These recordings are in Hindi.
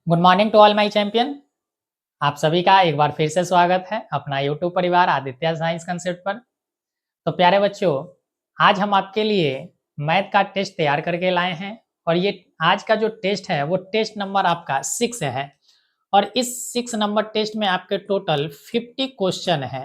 Good morning to all my champion. आप सभी का एक बार फिर से स्वागत है अपना यूट्यूब परिवार आदित्य साइंस कंसेप्ट पर। तो प्यारे बच्चों, आज हम आपके लिए मैथ का टेस्ट तैयार करके लाए हैं और ये आज का जो टेस्ट है वो टेस्ट नंबर आपका 6 है और इस 6 नंबर टेस्ट में आपके टोटल 50 क्वेश्चन है।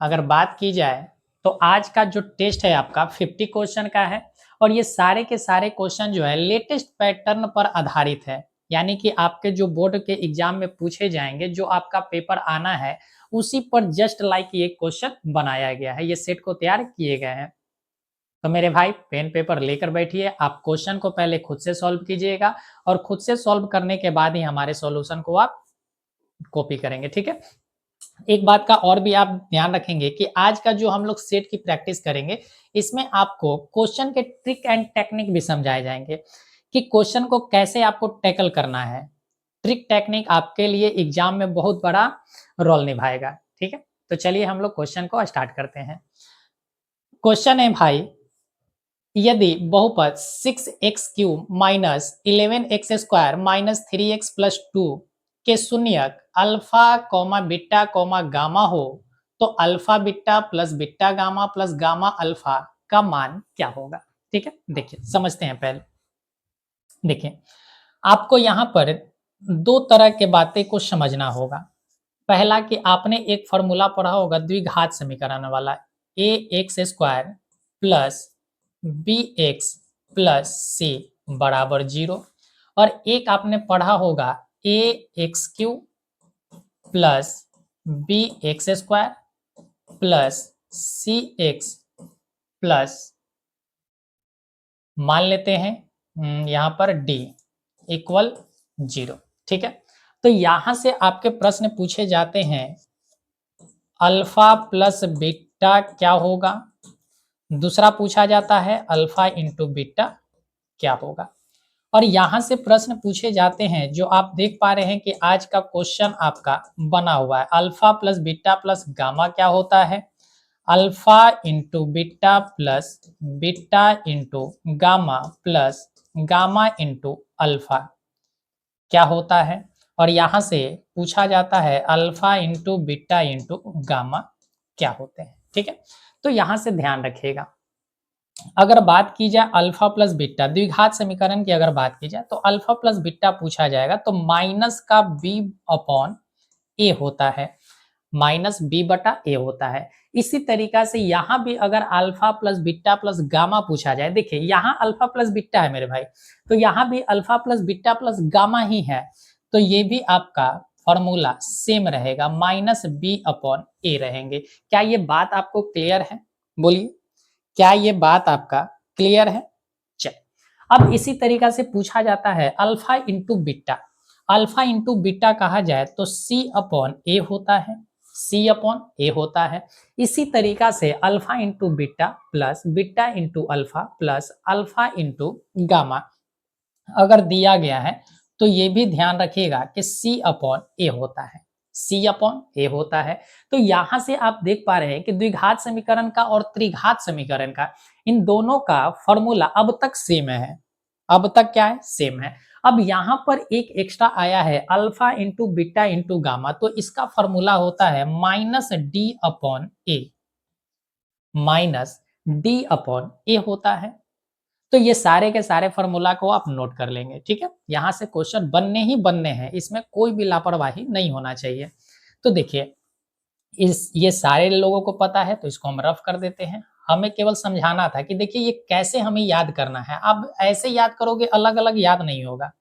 अगर बात की जाए तो आज का जो टेस्ट है आपका 50 क्वेश्चन का है और ये सारे के सारे क्वेश्चन जो है लेटेस्ट पैटर्न पर आधारित है, यानी कि आपके जो बोर्ड के एग्जाम में पूछे जाएंगे, जो आपका पेपर आना है उसी पर जस्ट लाइक ये क्वेश्चन बनाया गया है, ये सेट को तैयार किए गए हैं। तो मेरे भाई पेन पेपर लेकर बैठिए, आप क्वेश्चन को पहले खुद से सॉल्व कीजिएगा और खुद से सॉल्व करने के बाद ही हमारे सॉल्यूशन को आप कॉपी करेंगे, ठीक है। एक बात का और भी आप ध्यान रखेंगे कि आज का जो हम लोग सेट की प्रैक्टिस करेंगे इसमें आपको क्वेश्चन के ट्रिक एंड टेक्निक भी समझाए जाएंगे कि क्वेश्चन को कैसे आपको टैकल करना है। ट्रिक टेक्निक आपके लिए एग्जाम में बहुत बड़ा रोल निभाएगा, ठीक है। तो चलिए हम लोग क्वेश्चन को स्टार्ट करते हैं। क्वेश्चन है भाई, यदि बहुपद 6x³ minus 11x² minus 3x plus 2 के शून्यक alpha comma beta comma gamma हो तो alpha beta plus beta gamma plus gamma alpha का मान क्या होगा। ठीक है, देखिए समझते हैं। पहले देखिए, आपको यहाँ पर दो तरह के बातें को समझना होगा। पहला कि आपने एक फॉर्मूला पढ़ा होगा द्विघात समीकरण वाला, ax² plus b x plus c बराबर 0, और एक आपने पढ़ा होगा ax³ plus b x square plus c x plus मान लेते हैं यहाँ पर d इक्वल 0। ठीक है, तो यहां से आपके प्रश्न पूछे जाते हैं अल्फा प्लस बीटा क्या होगा, दूसरा पूछा जाता है अल्फा इंटू बीटा क्या होगा। और यहां से प्रश्न पूछे जाते हैं जो आप देख पा रहे हैं कि आज का क्वेश्चन आपका बना हुआ है alpha plus beta plus gamma क्या होता है, alpha into beta plus beta into gamma plus gamma into alpha क्या होता है। और यहां से पूछा जाता है alpha into beta into gamma क्या होते हैं। ठीक है, तो यहां से ध्यान रखिएगा। अगर बात की जाए अल्फा प्लस बीटा द्विघात समीकरण की, अगर बात की जाए तो अल्फा प्लस बीटा पूछा जाएगा तो माइनस का बी अपॉन ए होता है, माइनस बी बटा ए होता है। इसी तरीका से यहां भी अगर alpha plus beta plus gamma पूछा जाए, देखिए यहां अल्फा प्लस बीटा है मेरे भाई, तो यहां भी alpha plus beta plus gamma ही है, तो ये भी आपका फॉर्मूला सेम रहेगा, माइनस बी अपॉन ए रहेंगे। क्या ये बात आपको क्लियर है? बोलिए, क्या ये बात आपका क्लियर है? चल, अब इसी तरीका से पूछा जाता है alpha into beta, alpha into beta कहा जाए तो सी अपॉन ए होता है, सी अपॉन ए होता है। इसी तरीका से alpha into beta plus beta into alpha plus alpha into gamma अगर दिया गया है तो ये भी ध्यान रखिएगा कि सी अपॉन ए होता है, सी अपॉन ए होता है। तो यहां से आप देख पा रहे हैं कि द्विघात समीकरण का और त्रिघात समीकरण का, इन दोनों का फॉर्मूला अब तक सेम है, अब तक क्या है, सेम है। अब यहां पर एक एक्स्ट्रा आया है alpha into beta into gamma, तो इसका फॉर्मूला होता है माइनस डी अपॉन ए, माइनस डी अपॉन ए होता है। तो ये सारे के सारे फॉर्मूला को आप नोट कर लेंगे, ठीक है। यहां से क्वेश्चन बनने ही बनने हैं, इसमें कोई भी लापरवाही नहीं होना चाहिए। तो देखिए, इस ये सारे लोगों को पता है तो इसको हम रफ कर देते हैं। हमें केवल समझाना था कि देखिए ये कैसे हमें याद करना है। अब ऐसे याद करोगे अलग अलग याद नहीं होगा।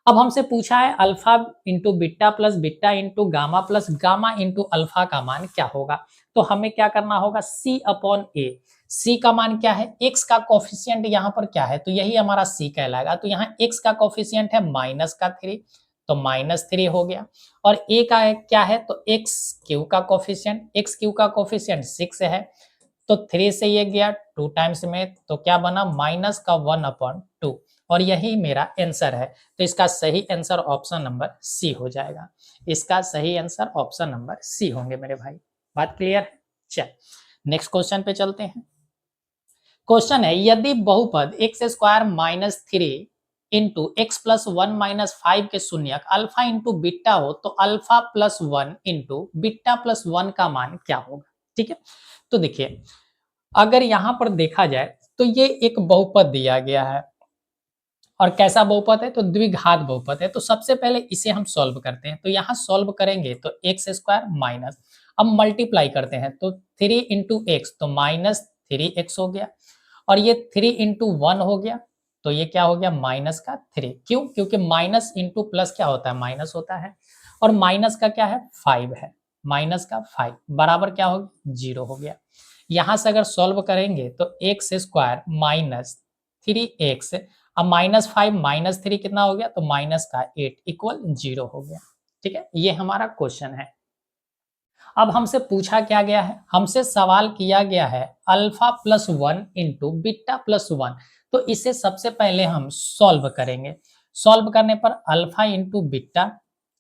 अब हमसे पूछा है alpha into beta plus beta into gamma plus gamma into alpha का मान क्या होगा। तो हमें क्या करना होगा, सी अपॉन ए, सी का मान क्या है, एक्स का कोफिशियंट यहाँ पर क्या है, तो यही हमारा सी कहलाएगा। तो यहाँ एक्स का कोफिशियंट है माइनस का 3, तो -3 हो गया। और ए का है क्या है, तो एक्स क्यू का कोफिशियंट, एक्स क्यू का कोफिशियंट 6 है, तो 3 से ये गया 2 टाइम्स में, तो क्या बना माइनस का 1/2, और यही मेरा आंसर है। तो इसका सही आंसर ऑप्शन नंबर सी हो जाएगा, इसका सही आंसर ऑप्शन नंबर सी होंगे मेरे भाई। बात क्लियर है? चल नेक्स्ट क्वेश्चन पे चलते हैं। क्वेश्चन है यदि बहुपद x² - 3 into x plus one minus five के शून्यक अल्फा इंटू बीटा हो तो alpha plus one into beta plus one का मान क्या होगा। ठीक है, तो देखिए अगर यहां पर देखा जाए तो ये एक बहुपद दिया गया है और कैसा बहुपद है तो द्विघात बहुपद है। तो सबसे पहले इसे हम सॉल्व करते हैं। तो यहाँ सॉल्व करेंगे तो एक्स स्क्वायर माइनस, अब मल्टीप्लाई करते हैं तो 3 इंटू एक्स तो माइनस 3x हो गया और ये 3 इंटू वन हो गया तो ये क्या हो गया माइनस का 3। क्यों? क्योंकि माइनस इंटू प्लस क्या होता है माइनस होता है और माइनस का क्या है 5 है, माइनस का 5 बराबर क्या हो गया 0 हो गया। यहाँ से अगर सॉल्व करेंगे तो एक्स स्क्वायर माइनस 3x, अब माइनस 5 माइनस 3 कितना हो गया तो माइनस का 8 इक्वल 0 हो गया। ठीक है, ये हमारा क्वेश्चन है। अब हमसे पूछा क्या गया है, हमसे सवाल किया गया है alpha plus one into beta plus one. तो इसे सबसे पहले हम सॉल्व करेंगे। सॉल्व करने पर alpha into beta,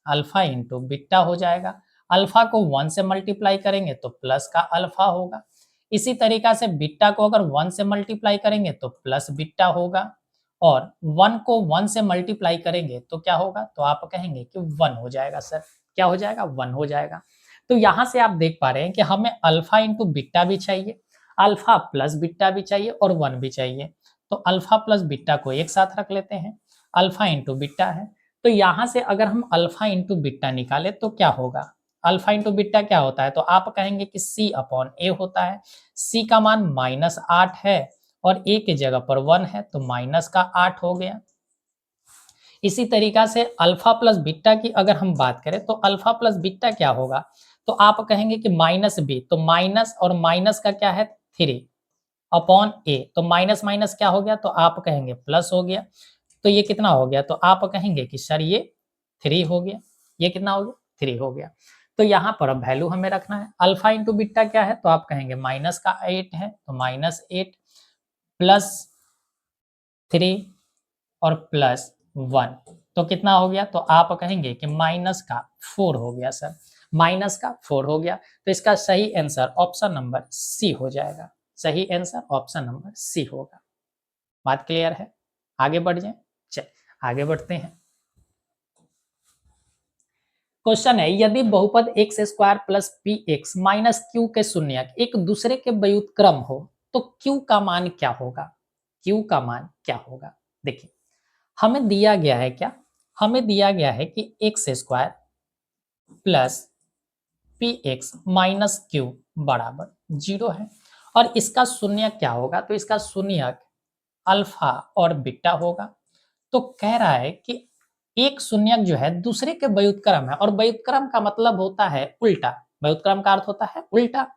alpha into beta हो जाएगा। अल्फा को वन से मल्टीप्लाई करेंगे तो प्लस का अल्फा होगा। इसी तरीका से बीटा को अगर वन से मल्टीप्लाई करेंगे तो प्लस बीटा होगा और वन को वन से मल्टीप्लाई करेंगे तो क्या होगा तो आप कहेंगे कि वन हो जाएगा। सर क्या हो जाएगा वन हो जाएगा। तो यहां से आप देख पा रहे हैं कि हमें अल्फा इंटू बीटा भी चाहिए, अल्फा प्लस बीटा भी चाहिए और वन भी चाहिए। तो अल्फा प्लस बीटा को एक साथ रख लेते हैं, अल्फा इंटू बीटा है। तो यहां से अगर हम अल्फा इंटू बीटा निकाले तो क्या होगा, अल्फा इंटू बीटा क्या होता है तो आप कहेंगे कि सी अपॉन ए होता है। सी का मान माइनस 8 है और ए की जगह पर 1 है तो माइनस का 8 हो गया। इसी तरीका से अल्फा प्लस बीटा की अगर हम बात करें तो अल्फा प्लस बीटा क्या होगा तो आप कहेंगे कि माइनस बी, तो माइनस और माइनस का क्या है 3 अपॉन ए, तो माइनस माइनस क्या हो गया तो आप कहेंगे प्लस हो गया। तो ये कितना हो गया तो आप कहेंगे कि सर ये 3 हो गया। ये कितना हो गया 3 हो गया। तो यहाँ पर अब वैल्यू हमें रखना है। अल्फा इंटू बीटा क्या है तो आप कहेंगे माइनस का 8 है तो माइनस 8 प्लस 3 और प्लस 1 तो कितना हो गया तो आप कहेंगे कि माइनस का 4 हो गया। सर माइनस का 4 हो गया तो इसका सही आंसर ऑप्शन नंबर सी हो जाएगा। सही आंसर ऑप्शन नंबर सी होगा। बात क्लियर है, आगे बढ़ जाए। चल आगे बढ़ते हैं। क्वेश्चन है यदि बहुपद x square plus P x minus Q के शून्यक एक दूसरे के व्युत्क्रम हो तो क्यू का मान क्या होगा। क्यू का मान क्या होगा, देखिए हमें दिया गया है क्या, हमें दिया गया है कि x square plus P x minus Q बराबर 0 है और इसका शून्यक क्या होगा तो इसका शून्यक अल्फा और बीटा होगा। तो कह रहा है कि एक शून्यक जो है दूसरे के व्युत्क्रम है और व्युत्क्रम का मतलब होता है उल्टा, व्युत्क्रम का अर्थ होता है उल्टा।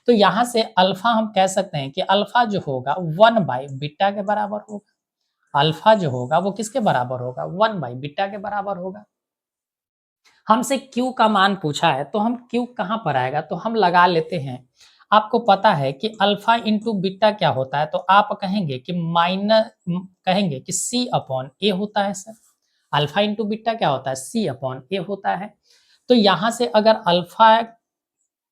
तो यहां से अल्फा हम कह सकते हैं कि अल्फा जो होगा 1/बीटा के बराबर होगा। अल्फा जो होगा वो किसके बराबर होगा 1/बीटा के बराबर होगा। हमसे क्यू का मान पूछा है तो हम क्यू कहां पर आएगा तो हम लगा लेते हैं। आपको पता है कि अल्फा इंटू बीटा क्या होता है तो आप कहेंगे कि कहेंगे कि सी अपॉन ए होता है। सर अल्फा इंटू बीटा क्या होता है सी अपॉन ए होता है। तो यहां से अगर अल्फा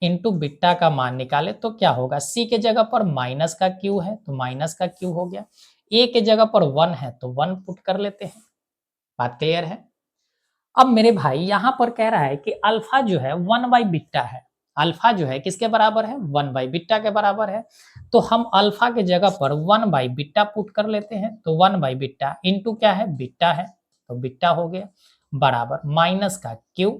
इंटू बीटा का मान निकाले तो क्या होगा, सी के जगह पर माइनस का क्यू है तो माइनस का क्यू हो गया, ए के जगह पर 1 है तो 1 पुट कर लेते हैं। बात क्लियर है। अब मेरे भाई यहां पर कह रहा है कि अल्फा जो है 1/बीटा है, अल्फा जो है किसके बराबर है 1/बीटा के बराबर है। तो हम अल्फा के जगह पर 1/बीटा पुट कर लेते हैं तो 1/बीटा इंटू क्या है बीटा है तो बीटा हो गया बराबर माइनस का क्यू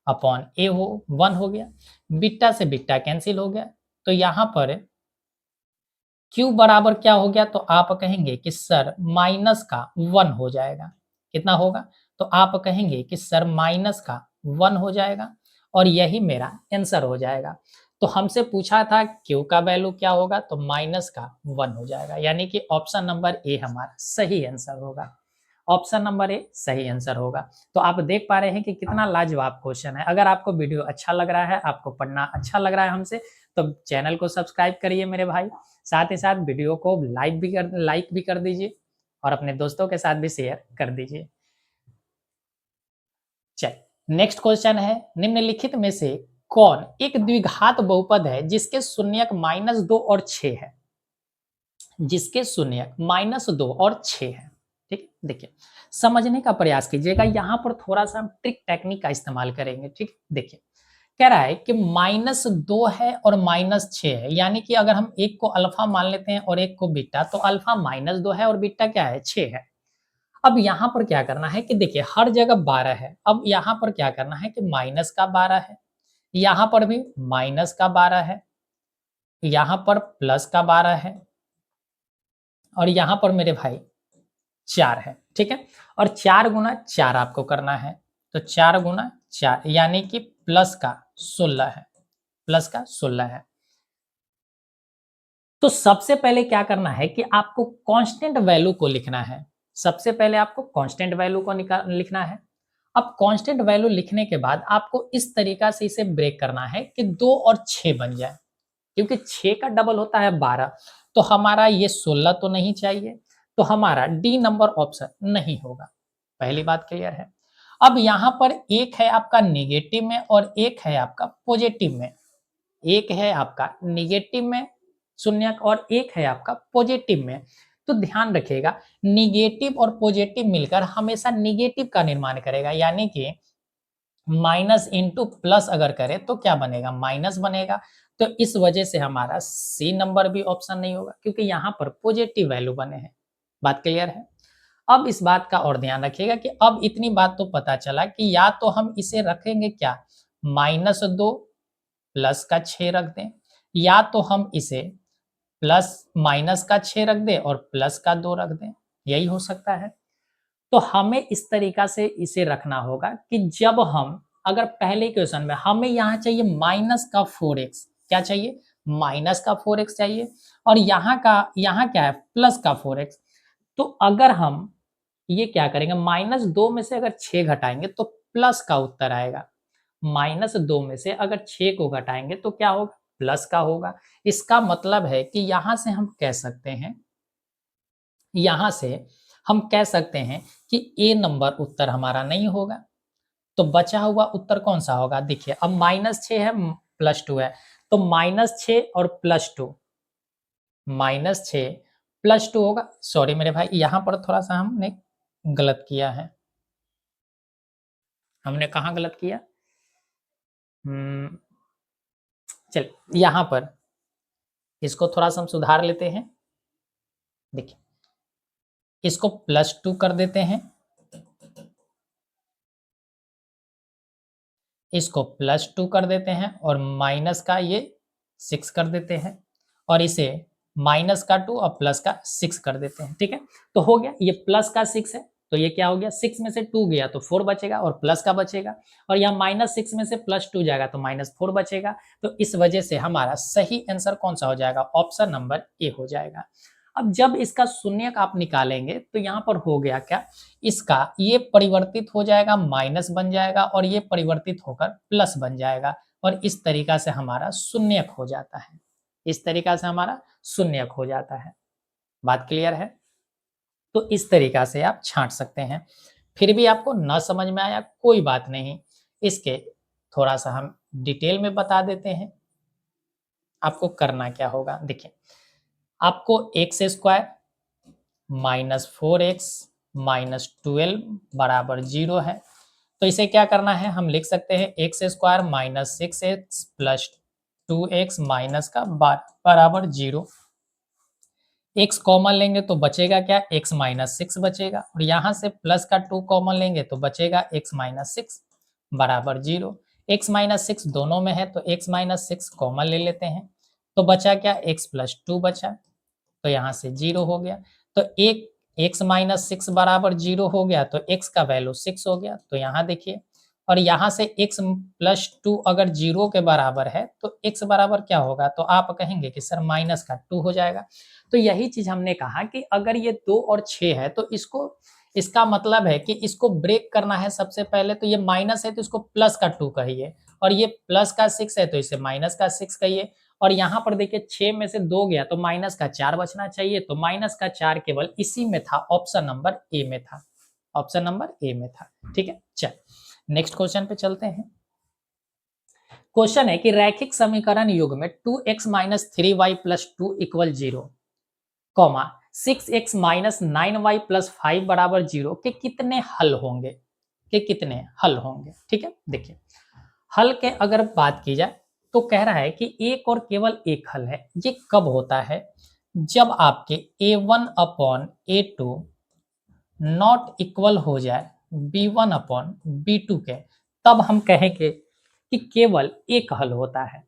अपॉन ए हो 1 हो गया, बीटा से बीटा कैंसिल हो गया। तो यहाँ पर क्यू बराबर क्या हो गया तो आप कहेंगे कि सर माइनस का 1 हो जाएगा। कितना होगा तो आप कहेंगे कि सर माइनस का 1 हो जाएगा और यही मेरा आंसर हो जाएगा। तो हमसे पूछा था क्यू का वैल्यू क्या होगा तो माइनस का 1 हो जाएगा, यानी कि ऑप्शन नंबर ए हमारा सही आंसर होगा। ऑप्शन नंबर ए सही आंसर होगा। तो आप देख पा रहे हैं कि कितना लाजवाब क्वेश्चन है। अगर आपको वीडियो अच्छा लग रहा है, आपको पढ़ना अच्छा लग रहा है हमसे, तो चैनल को सब्सक्राइब करिए मेरे भाई। साथ ही साथ वीडियो को लाइक भी कर दीजिए और अपने दोस्तों के साथ भी शेयर कर दीजिए। चलिए नेक्स्ट क्वेश्चन है निम्नलिखित में से कौन एक द्विघात बहुपद है जिसके शून्यक -2 और 6 है, जिसके शून्यक -2 और 6 है। ठीक है, देखिए समझने का प्रयास कीजिएगा, यहाँ पर थोड़ा सा हम ट्रिक टेक्निक का इस्तेमाल करेंगे। ठीक, देखिए कह रहा है कि -2 है और -6 है, यानी कि अगर हम एक को अल्फा मान लेते हैं और एक को बीटा, तो अल्फा -2 है और बीटा क्या है, 6 है। अब यहाँ पर क्या करना है कि देखिए हर जगह 12 है, अब यहाँ पर क्या करना है कि माइनस का 12 है, यहाँ पर भी माइनस का 12 है, यहाँ पर प्लस का 12 है और यहाँ पर मेरे भाई 4 है। ठीक है, और 4 गुना 4 आपको करना है, तो 4 गुना 4 यानी कि प्लस का 16 है, प्लस का 16 है। तो सबसे पहले क्या करना है कि आपको कांस्टेंट वैल्यू को लिखना है। सबसे पहले आपको कांस्टेंट वैल्यू को लिखना है। अब कांस्टेंट वैल्यू लिखने के बाद आपको इस तरीका से इसे ब्रेक करना है कि 2 और 6 बन जाए, क्योंकि 6 का डबल होता है 12, तो हमारा ये 16 तो नहीं चाहिए, तो हमारा डी नंबर ऑप्शन नहीं होगा। पहली बात क्लियर है। अब यहाँ पर एक है आपका निगेटिव में और एक है आपका पॉजिटिव में, एक है आपका निगेटिव में शून्यक और एक है आपका पॉजिटिव में। तो ध्यान रखिएगा, निगेटिव और पॉजिटिव मिलकर हमेशा निगेटिव का निर्माण करेगा, यानी कि माइनस इंटू प्लस अगर करें तो क्या बनेगा, माइनस बनेगा। तो इस वजह से हमारा सी नंबर भी ऑप्शन नहीं होगा, क्योंकि यहाँ पर पॉजिटिव वैल्यू बने हैं। बात क्लियर है। अब इस बात का और ध्यान रखिएगा कि अब इतनी बात तो पता चला कि या तो हम इसे रखेंगे क्या, -2 प्लस का 6 रख दें, या तो हम इसे प्लस माइनस का 6 रख दें और प्लस का 2 रख दें, यही हो सकता है। तो हमें इस तरीका से इसे रखना होगा कि जब हम अगर पहले क्वेश्चन में हमें यहाँ चाहिए माइनस का 4x, क्या चाहिए, माइनस का 4x चाहिए, और यहाँ क्या है, प्लस का 4x। तो अगर हम ये क्या करेंगे, -2 में से अगर 6 घटाएंगे तो प्लस का उत्तर आएगा, -2 में से अगर 6 को घटाएंगे तो क्या होगा, प्लस का होगा। इसका मतलब है कि यहाँ से हम कह सकते हैं, यहाँ से हम कह सकते हैं कि ए नंबर उत्तर हमारा नहीं होगा। तो बचा हुआ उत्तर कौन सा होगा, देखिए अब -6 है +2 है, तो -6 और +2, -6 +2 होगा। सॉरी मेरे भाई, यहाँ पर थोड़ा सा हमने गलत किया है। हमने कहाँ गलत किया, चल यहाँ पर इसको थोड़ा सा हम सुधार लेते हैं। देखिए इसको +2 कर देते हैं, इसको +2 कर देते हैं और माइनस का ये 6 कर देते हैं, और इसे माइनस का 2 और प्लस का 6 कर देते हैं। ठीक है, तो हो गया, ये प्लस का 6 है, तो ये क्या हो गया, 6 में से 2 गया तो 4 बचेगा और प्लस का बचेगा, और यहाँ -6 में से +2 जाएगा तो -4 बचेगा। तो इस वजह से हमारा सही आंसर कौन सा हो जाएगा, ऑप्शन नंबर ए हो जाएगा। अब जब इसका शून्यक आप निकालेंगे तो यहाँ पर हो गया क्या, इसका ये परिवर्तित हो जाएगा, माइनस बन जाएगा, और ये परिवर्तित होकर प्लस बन जाएगा, और इस तरीका से हमारा शून्यक हो जाता है, इस तरीका से हमारा शून्यक हो जाता है। बात क्लियर है। तो इस तरीका से आप छांट सकते हैं। फिर भी आपको न समझ में आया कोई बात नहीं, इसके थोड़ा सा हम डिटेल में बता देते हैं। आपको करना क्या होगा, देखिए आपको x² -4x -12 बराबर 0 है, तो इसे क्या करना है, हम लिख सकते हैं x² -6x plus 2x minus का बराबर 0। x कॉमन लेंगे तो बचेगा क्या, x -6 बचेगा, और यहाँ से प्लस का 2 कॉमन लेंगे तो बचेगा x -6 बराबर 0। x -6 दोनों में है तो x -6 कॉमन ले लेते हैं, तो बचा क्या, x + 2 बचा, तो यहाँ से 0 हो गया। तो एक x -6 बराबर 0 हो गया, तो x का वैल्यू 6 हो गया, तो यहाँ देखिए, और यहाँ से x + 2 अगर 0 के बराबर है तो x बराबर क्या होगा, तो आप कहेंगे कि सर -2 हो जाएगा। तो यही चीज हमने कहा कि अगर ये 2 और 6 है तो इसका मतलब है कि इसको ब्रेक करना है। सबसे पहले तो ये माइनस है तो इसको प्लस का 2 कहिए, और ये प्लस का 6 है तो इसे माइनस का 6 कहिए, और यहाँ पर देखिए 6 में से 2 गया तो माइनस का 4 बचना चाहिए, तो माइनस का 4 केवल इसी में था, ऑप्शन नंबर ए में था, ऑप्शन नंबर ए में था। ठीक है, चल नेक्स्ट क्वेश्चन पे चलते हैं। क्वेश्चन है कि रैखिक समीकरण युग में 2x - 3y + 2 = 0, comma 6x minus 9y plus 5 बराबर 0 के कितने हल होंगे, के कितने हल होंगे। ठीक है, देखिए हल के अगर बात की जाए तो कह रहा है कि एक और केवल एक हल है। ये कब होता है, जब आपके a1 upon a2 not equal हो जाए b1 अपॉन b2 के, तब हम कहेंगे कि केवल एक हल होता है।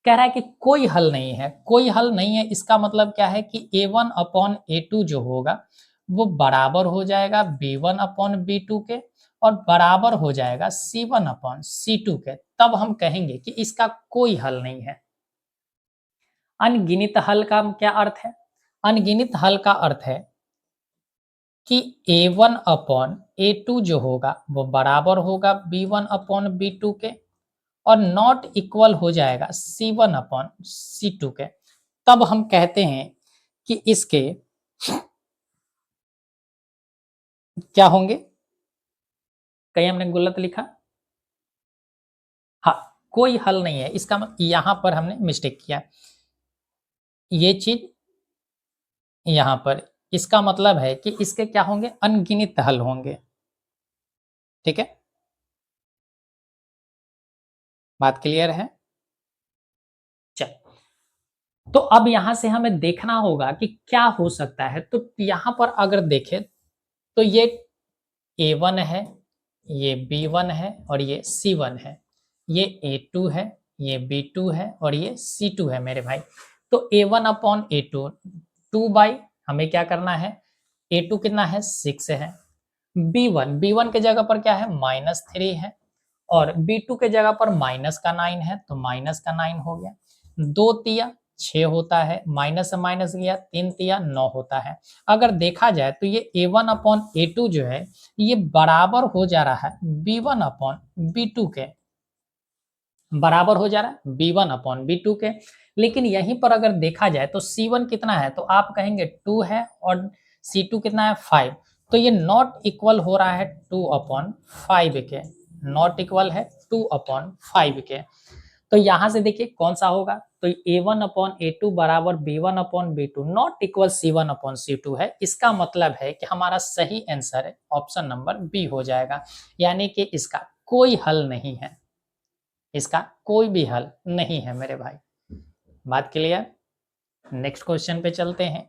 कह रहा है कि कोई हल नहीं है, कोई हल नहीं है, इसका मतलब क्या है कि a1 अपॉन a2 जो होगा वो बराबर हो जाएगा b1 अपॉन b2 के और बराबर हो जाएगा c1 अपॉन c2 के, तब हम कहेंगे कि इसका कोई हल नहीं है। अनगिनत हल का क्या अर्थ है, अनगिनत हल का अर्थ है कि a1 अपॉन a2 जो होगा वो बराबर होगा b1 अपॉन b2 के और नॉट इक्वल हो जाएगा c1 अपॉन c2 के, तब हम कहते हैं कि इसके क्या होंगे, कहीं हमने गलत लिखा, हाँ कोई हल नहीं है, इसका मतलब यहां पर हमने मिस्टेक किया, ये चीज यहां पर, इसका मतलब है कि इसके क्या होंगे, अनगिनत हल होंगे। ठीक है, बात क्लियर है। चल, तो अब यहां से हमें देखना होगा कि क्या हो सकता है। तो यहां पर अगर देखें तो ये a1 है, ये b1 है और ये c1 है, ये a2 है, ये b2 है और ये c2 है मेरे भाई। तो a1 अपॉन a2 2 बाई, हमें क्या करना है, a2 कितना है 6 है, b1 के जगह पर क्या है -3 है और b2 के जगह पर माइनस का 9 है, तो माइनस का 9 हो गया, 2 तिया 6 होता है, माइनस से माइनस गया 3 तिया 9 होता है। अगर देखा जाए तो ये a1 अपॉन a2 जो है ये बराबर हो जा रहा है b1 अपॉन b2 के, बराबर हो जा रहा है b1 अपॉन b2 के। लेकिन यहीं पर अगर देखा जाए तो c1 कितना है, तो आप कहेंगे 2 है और c2 कितना है 5, तो ये नॉट इक्वल हो रहा है 2 अपॉन 5 के, नॉट इक्वल है 2 अपॉन 5 के। तो यहां से देखिए कौन सा होगा, तो a1 अपॉन a2 बराबर b1 upon b2 not equal c1 upon c2 है। इसका मतलब है कि हमारा सही आंसर है ऑप्शन नंबर बी हो जाएगा, यानी कि इसका कोई हल नहीं है, इसका कोई भी हल नहीं है मेरे भाई। बात क्लियर, नेक्स्ट क्वेश्चन पे चलते हैं।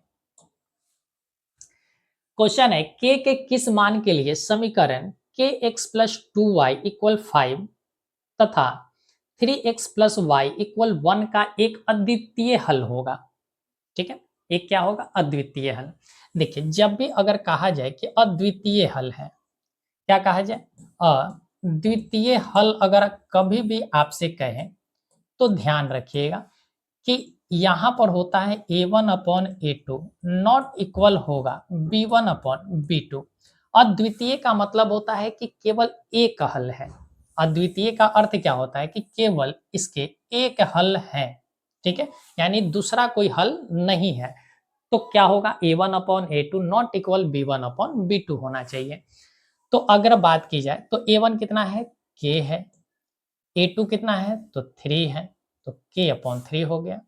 क्वेश्चन है के किस मान के लिए समीकरण के x plus two y equal 5 तथा 3x प्लस वाई इक्वल 1 का एक अद्वितीय हल होगा। ठीक है, एक क्या होगा, अद्वितीय हल। देखिए जब भी अगर कहा जाए कि अद्वितीय हल है, क्या कहा जाए, अद्वितीय हल अगर कभी भी आपसे कहें तो ध्यान रखिएगा कि यहां पर होता है a1 upon a2 not equal होगा b1 अपॉन b2। अद्वितीय का मतलब होता है कि केवल एक हल है, अद्वितीय का अर्थ क्या होता है कि केवल इसके एक हल है। ठीक है, यानी दूसरा कोई हल नहीं है। तो क्या होगा, a1 upon a2 not equal b1 upon b2 होना चाहिए। तो अगर बात की जाए तो a1 कितना है, k है, a2 कितना है तो 3 है, तो k अपॉन 3 हो गया,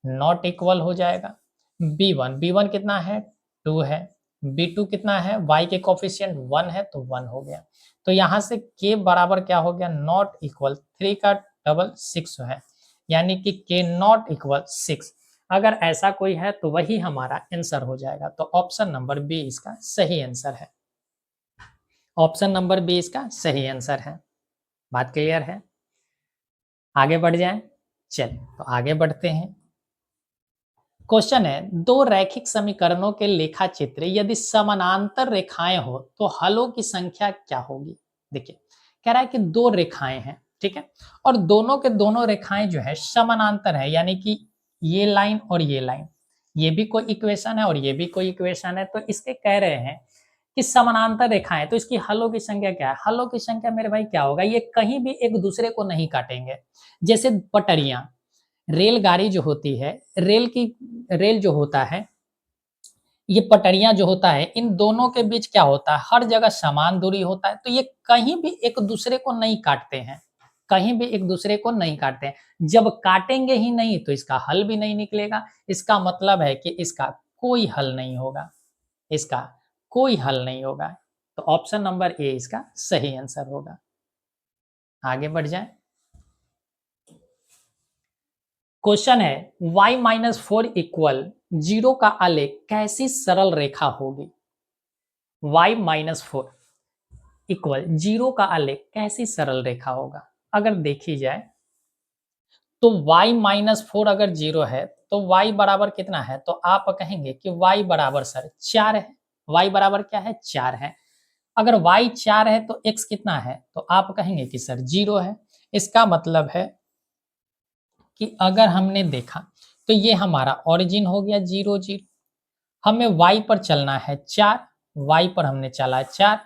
नॉट इक्वल हो जाएगा b1 कितना है 2 है, b2 कितना है, y के कोफिशिएंट 1 है तो 1 हो गया। तो यहाँ से k बराबर क्या हो गया, नॉट इक्वल 3 का डबल 6 है, यानी कि k नॉट इक्वल 6। अगर ऐसा कोई है तो वही हमारा आंसर हो जाएगा। तो ऑप्शन नंबर बी इसका सही आंसर है, ऑप्शन नंबर बी इसका सही आंसर है। बात क्लियर है, आगे बढ़ जाएं। चलिए तो आगे बढ़ते हैं। क्वेश्चन है, दो रैखिक समीकरणों के लेखा चित्र यदि समानांतर रेखाएं हो तो हलों की संख्या क्या होगी। देखिए कह रहा है कि दो रेखाएं हैं, ठीक है, और दोनों के दोनों रेखाएं जो है समानांतर है, यानी कि ये लाइन और ये लाइन, ये भी कोई इक्वेशन है और ये भी कोई इक्वेशन है। तो इसके कह रहे हैं कि समानांतर रेखाएं, तो इसकी हलों की संख्या क्या है, हलों की संख्या मेरे भाई क्या होगा, ये कहीं भी एक दूसरे को नहीं काटेंगे। जैसे पटरियां, रेलगाड़ी जो होती है, रेल जो होता है, ये पटरियां जो होता है, इन दोनों के बीच क्या होता है, हर जगह समान दूरी होता है, तो ये कहीं भी एक दूसरे को नहीं काटते हैं, कहीं भी एक दूसरे को नहीं काटते हैं। जब काटेंगे ही नहीं तो इसका हल भी नहीं निकलेगा। इसका मतलब है कि इसका कोई हल नहीं होगा, इसका कोई हल नहीं होगा। तो ऑप्शन नंबर ए इसका सही आंसर होगा। आगे बढ़ जाए। क्वेश्चन है y-4 इक्वल 0 का आलेख कैसी सरल रेखा होगी। y-4 इक्वल 0 का आलेख कैसी सरल रेखा होगा। अगर देखी जाए तो y-4 अगर 0 है तो y बराबर कितना है, तो आप कहेंगे कि y बराबर सर 4 है। y बराबर क्या है, 4 है। अगर y 4 है तो x कितना है, तो आप कहेंगे कि सर 0 है। इसका मतलब है कि अगर हमने देखा तो ये हमारा ओरिजिन हो गया 0 0, हमें y पर चलना है 4, y पर हमने चला 4,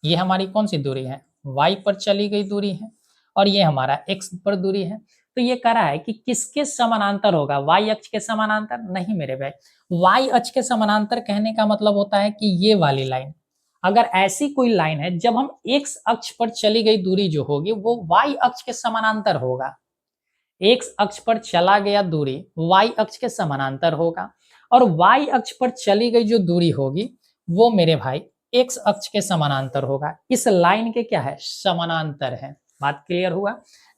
ये हमारी कौन सी दूरी है, y पर चली गई दूरी है, और ये हमारा x पर दूरी है। तो ये कह रहा है कि किसके समानांतर होगा, y अक्ष के समानांतर नहीं मेरे भाई, y अक्ष के समानांतर कहने का मतलब होता है कि ये वाली लाइन, अगर ऐसी कोई लाइन है जब हम x अक्ष पर चली गई दूरी जो होगी वो y अक्ष के समानांतर होगा। x अक्ष पर चला गया दूरी y अक्ष के समानांतर होगा, और y अक्ष पर चली गई जो दूरी होगी वो मेरे भाई x अक्ष के समानांतर होगा। इस लाइन के क्या है, समानांतर है। बात क्लियर हुआ।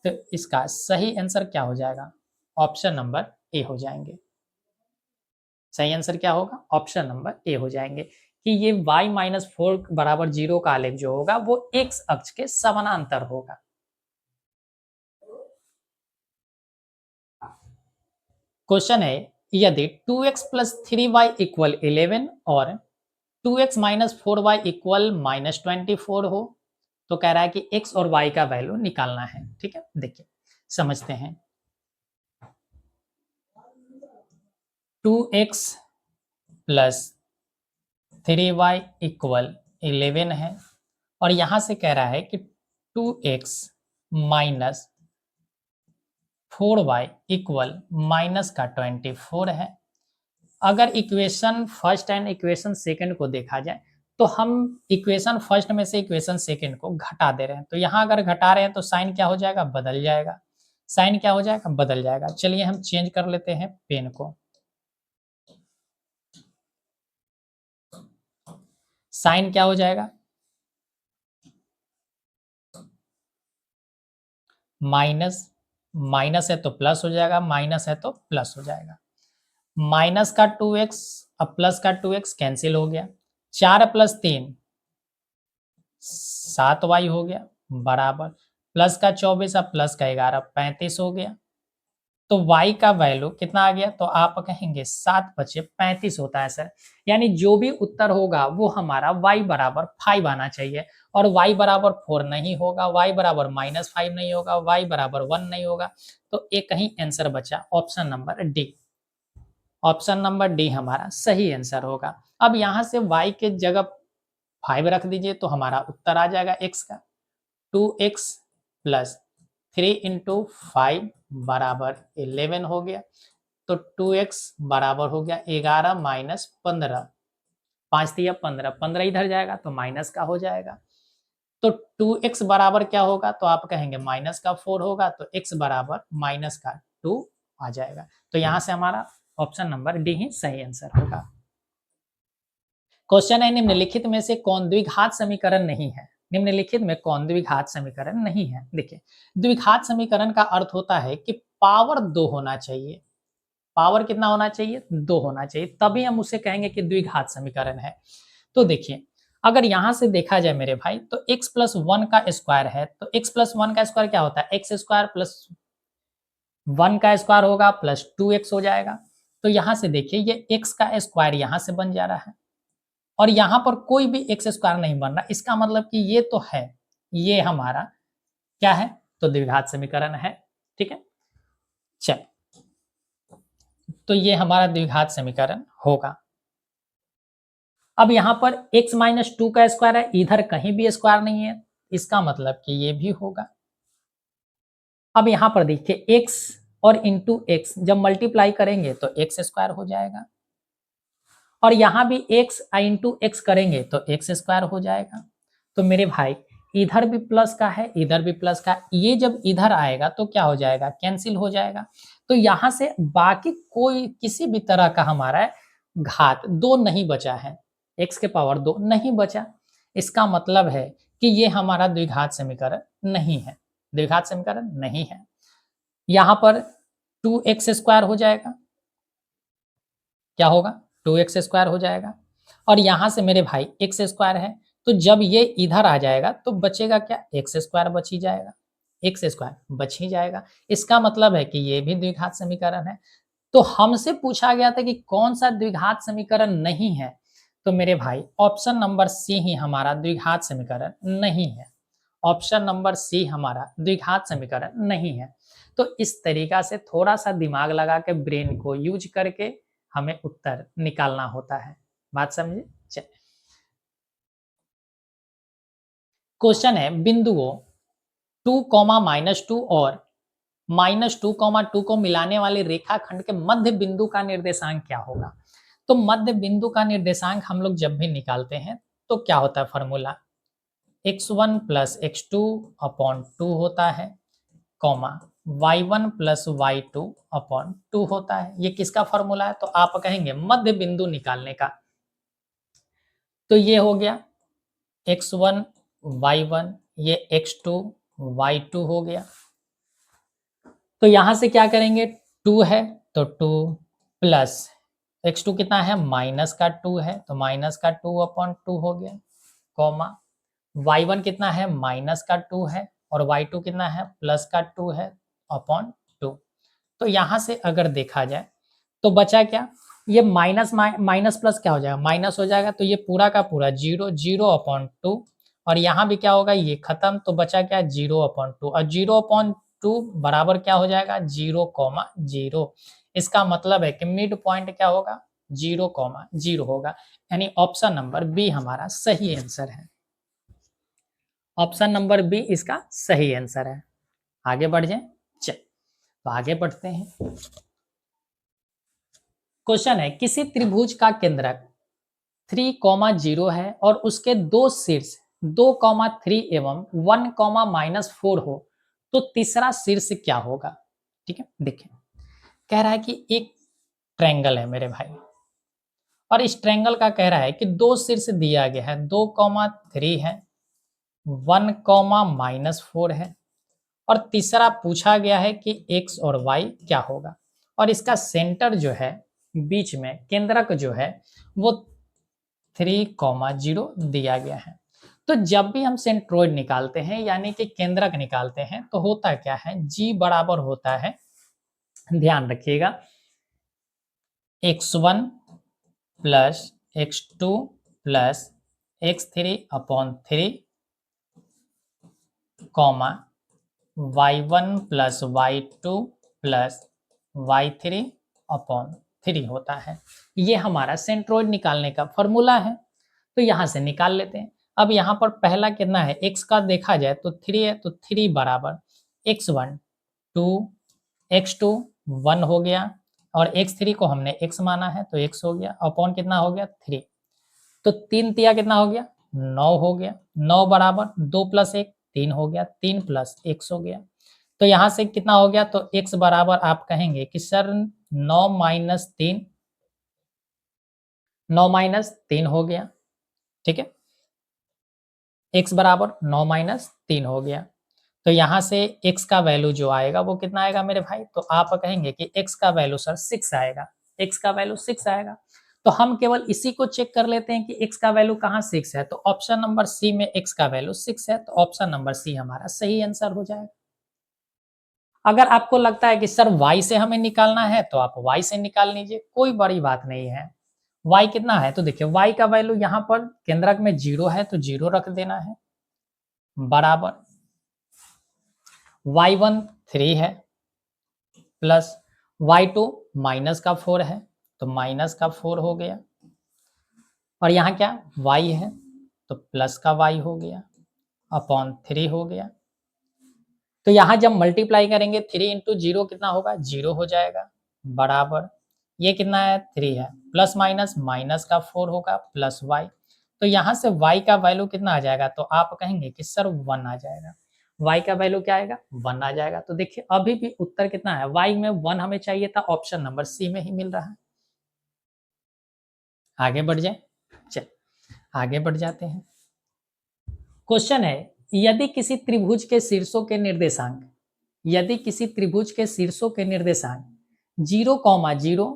तो इसका सही आंसर क्या हो जाएगा, ऑप्शन नंबर ए हो जाएंगे। सही आंसर क्या होगा, ऑप्शन नंबर ए हो जाएंगे कि ये y-4 बराबर 0 का आलेख जो होगा वो x अक्ष के समानांतर होगा। क्वेश्चन है यदि 2x प्लस 3y इक्वल 11 और 2x minus 4y equal minus 24 हो, तो कह रहा है कि x और y का वैल्यू निकालना है। ठीक है, देखिए समझते हैं। 2x प्लस 3y इक्वल 11 है, और यहां से कह रहा है कि 2x minus 4y equal minus का 24 है। अगर equation first and equation second को देखा जाए तो हम इक्वेशन फर्स्ट में से इक्वेशन सेकंड को घटा दे रहे हैं, तो यहाँ अगर घटा रहे हैं तो साइन क्या हो जाएगा, बदल जाएगा। साइन क्या हो जाएगा, बदल जाएगा। चलिए हम चेंज कर लेते हैं पेन को। साइन क्या हो जाएगा, माइनस, माइनस है तो प्लस हो जाएगा, माइनस है तो प्लस हो जाएगा। माइनस का 2x अब प्लस का 2x कैंसिल हो गया। 4 प्लस 3 7y हो गया बराबर, प्लस का 24 अब प्लस का 11 35 हो गया। तो y का वैल्यू कितना आ गया, तो आप कहेंगे 7 बचे 35 होता है सर। यानी जो भी उत्तर होगा वो हमारा y बराबर 5 आना चाहिए, और y बराबर 4 नहीं होगा, y बराबर -5 नहीं होगा, y बराबर 1 नहीं होगा। तो एक ही आंसर बचा, option number D. Option number D हमारा सही आंसर होगा। अब यहाँ से y के जगह 5 रख दीजिए तो हमारा उत्तर आ जाएगा x का। 2x प्लस 3 इंटू 5 बराबर 11 हो गया। तो 2x बराबर हो गया 11 माइनस 15, 5 दिया 15, 15 इधर जाएगा तो माइनस का हो जाएगा। तो 2x बराबर क्या होगा, तो आप कहेंगे माइनस का 4 होगा, तो x बराबर माइनस का 2 आ जाएगा। तो यहां से हमारा ऑप्शन नंबर डी ही सही आंसर होगा। क्वेश्चन है निम्नलिखित में से कौन द्विघात समीकरण नहीं है। निम्नलिखित में कौन द्विघात समीकरण नहीं है। देखिए द्विघात समीकरण का अर्थ होता है कि पावर 2 होना चाहिए। पावर कितना होना चाहिए, 2 होना चाहिए, तभी हम उसे कहेंगे कि द्विघात समीकरण है। तो देखिए अगर यहां से देखा जाए मेरे भाई तो x प्लस 1 का स्क्वायर है, तो x प्लस 1 का स्क्वायर क्या होता है, एक्स स्क्वायर प्लस 1 का स्क्वायर होगा प्लस 2x हो जाएगा। तो यहां से देखिए ये x का स्क्वायर यहां से बन जा रहा है, और यहां पर कोई भी एक्स स्क्वायर नहीं बन रहा। इसका मतलब कि ये तो है, ये हमारा क्या है, तो द्विघात समीकरण है। ठीक है, चल तो ये हमारा द्विघात समीकरण होगा। अब यहां पर x माइनस 2 का स्क्वायर है, इधर कहीं भी स्क्वायर नहीं है, इसका मतलब कि ये भी होगा। अब यहां पर देखिए x और इंटू एक्स जब मल्टीप्लाई करेंगे तो एक्स स्क्वायर हो जाएगा, और यहां भी x इंटू एक्स करेंगे तो एक्स स्क्वायर हो जाएगा। तो मेरे भाई इधर भी प्लस का है, इधर भी प्लस का, ये जब इधर आएगा तो क्या हो जाएगा, कैंसिल हो जाएगा। तो यहां से बाकी कोई किसी भी तरह का हमारा घात 2 नहीं बचा है, x के पावर 2 नहीं बचा। इसका मतलब है कि ये हमारा द्विघात समीकरण नहीं है, द्विघात समीकरण नहीं है। यहाँ पर 2x स्क्वायर हो जाएगा, क्या होगा 2x स्क्वायर हो जाएगा, और यहाँ से मेरे भाई x स्क्वायर है, तो जब ये इधर आ जाएगा तो बचेगा क्या, x स्क्वायर बच ही जाएगा, x स्क्वायर बच ही जाएगा। इसका मतलब है कि ये भी द्विघात समीकरण है। तो हमसे पूछा गया था कि कौन सा द्विघात समीकरण नहीं है, तो मेरे भाई ऑप्शन नंबर सी ही हमारा द्विघात समीकरण नहीं है, ऑप्शन नंबर सी हमारा द्विघात समीकरण नहीं है। तो इस तरीका से थोड़ा सा दिमाग लगा के ब्रेन को यूज करके हमें उत्तर निकालना होता है, बात समझे। चलिए क्वेश्चन है, बिंदुओं 2, -2 और -2, 2 को मिलाने वाले रेखाखंड के मध्य बिंदु का निर्देशांक क्या होगा। तो मध्य बिंदु का निर्देशांक हम लोग जब भी निकालते हैं तो क्या होता है फॉर्मूला, x1 + x2 अपॉन 2 होता है, कॉमा y1 + y2 अपॉन 2 होता है। ये किसका फॉर्मूला है, तो आप कहेंगे मध्य बिंदु निकालने का। तो ये हो गया x1 y1, ये x2 y2 हो गया। तो यहां से क्या करेंगे, 2 है तो 2 प्लस x2 कितना है, माइनस का 2 है तो माइनस का 2 अपॉन 2 हो गया, कॉमा y1 कितना है, माइनस का 2 है, और y2 कितना है, प्लस का 2 है अपॉन 2। तो यहां से अगर देखा जाए तो बचा क्या, ये माइनस माइनस प्लस क्या हो जाएगा, माइनस हो जाएगा, तो ये पूरा का पूरा 0, 0/2, और यहाँ भी क्या होगा, ये खत्म, तो बचा क्या, 0/2, और 0/2 बराबर क्या हो जाएगा, 0,0। इसका मतलब है कि मिड पॉइंट क्या होगा, 0,0 होगा, यानी ऑप्शन नंबर बी हमारा सही आंसर है, ऑप्शन नंबर बी इसका सही आंसर है। आगे बढ़ जाए, चल तो आगे बढ़ते हैं। क्वेश्चन है, किसी त्रिभुज का केंद्रक 3,0 है और उसके दो शीर्ष 2,3 एवं 1,-4 हो, तो तीसरा शीर्ष क्या होगा। ठीक है, देखिए कह रहा है कि एक ट्रायंगल है मेरे भाई, और इस ट्रायंगल का कह रहा है कि दो शीर्ष दिया गया है, 2,3 है, 1,-4 है, और तीसरा पूछा गया है कि x और y क्या होगा, और इसका सेंटर जो है बीच में केंद्रक जो है वो 3,0 दिया गया है। तो जब भी हम सेंट्रोइड निकालते हैं यानी कि केंद्रक निकालते हैं तो होता क्या है, g बराबर होता है, ध्यान रखिएगा, x1 plus x2 plus x3/3, comma y1 plus y2 plus y3/3 होता है। ये हमारा सेंट्रोइड निकालने का फॉर्मूला है, तो यहाँ से निकाल लेते हैं। अब यहाँ पर पहला कितना है, x का देखा जाए तो 3 है, तो 3 बराबर x1 2, x2 1 हो गया, और x3 को हमने x माना है तो x हो गया, अपॉन कितना हो गया 3, तो 3 तिया कितना हो गया 9 हो गया, 9 बराबर 2 + 1 3 हो गया, 3 + x हो गया। तो यहाँ से कितना हो गया, तो x बराबर आप कहेंगे कि सर 9 - 3, 9 - 3 हो गया, ठीक है, x बराबर 9 - 3 हो गया। तो यहाँ से x का वैल्यू जो आएगा वो कितना आएगा मेरे भाई, तो आप कहेंगे कि x का वैल्यू सर 6 आएगा, x का वैल्यू 6 आएगा। तो हम केवल इसी को चेक कर लेते हैं कि x का वैल्यू कहाँ 6 है, तो ऑप्शन नंबर सी में x का वैल्यू 6 है, तो ऑप्शन नंबर सी हमारा सही आंसर हो जाएगा। अगर आपको लगता है कि सर y से हमें निकालना है तो आप y से निकाल लीजिए, कोई बड़ी बात नहीं है। y कितना है, तो देखिए y का वैल्यू यहाँ पर केंद्रक में 0 है तो 0 रख देना है, बराबर y1 3 है, प्लस y2 -4 है तो -4 हो गया, और यहाँ क्या y है तो प्लस का y हो गया, अपॉन 3 हो गया। तो यहाँ जब मल्टीप्लाई करेंगे 3 × 0 कितना होगा, 0 हो जाएगा, बराबर ये कितना है 3 है, प्लस माइनस माइनस का 4 होगा, प्लस y। तो यहाँ से y का वैल्यू कितना आ जाएगा, तो आप कहेंगे कि सर 1 आ जाएगा, y का वैल्यू क्या आएगा 1 आ जाएगा। तो देखिए अभी भी उत्तर कितना है, y में 1 हमें चाहिए था, ऑप्शन नंबर सी में ही मिल रहा है। आगे बढ़ जाए, चल आगे बढ़ जाते हैं। क्वेश्चन है, यदि किसी त्रिभुज के शीर्षों के निर्देशांक, यदि किसी त्रिभुज के शीर्षों के निर्देशांक 0,0,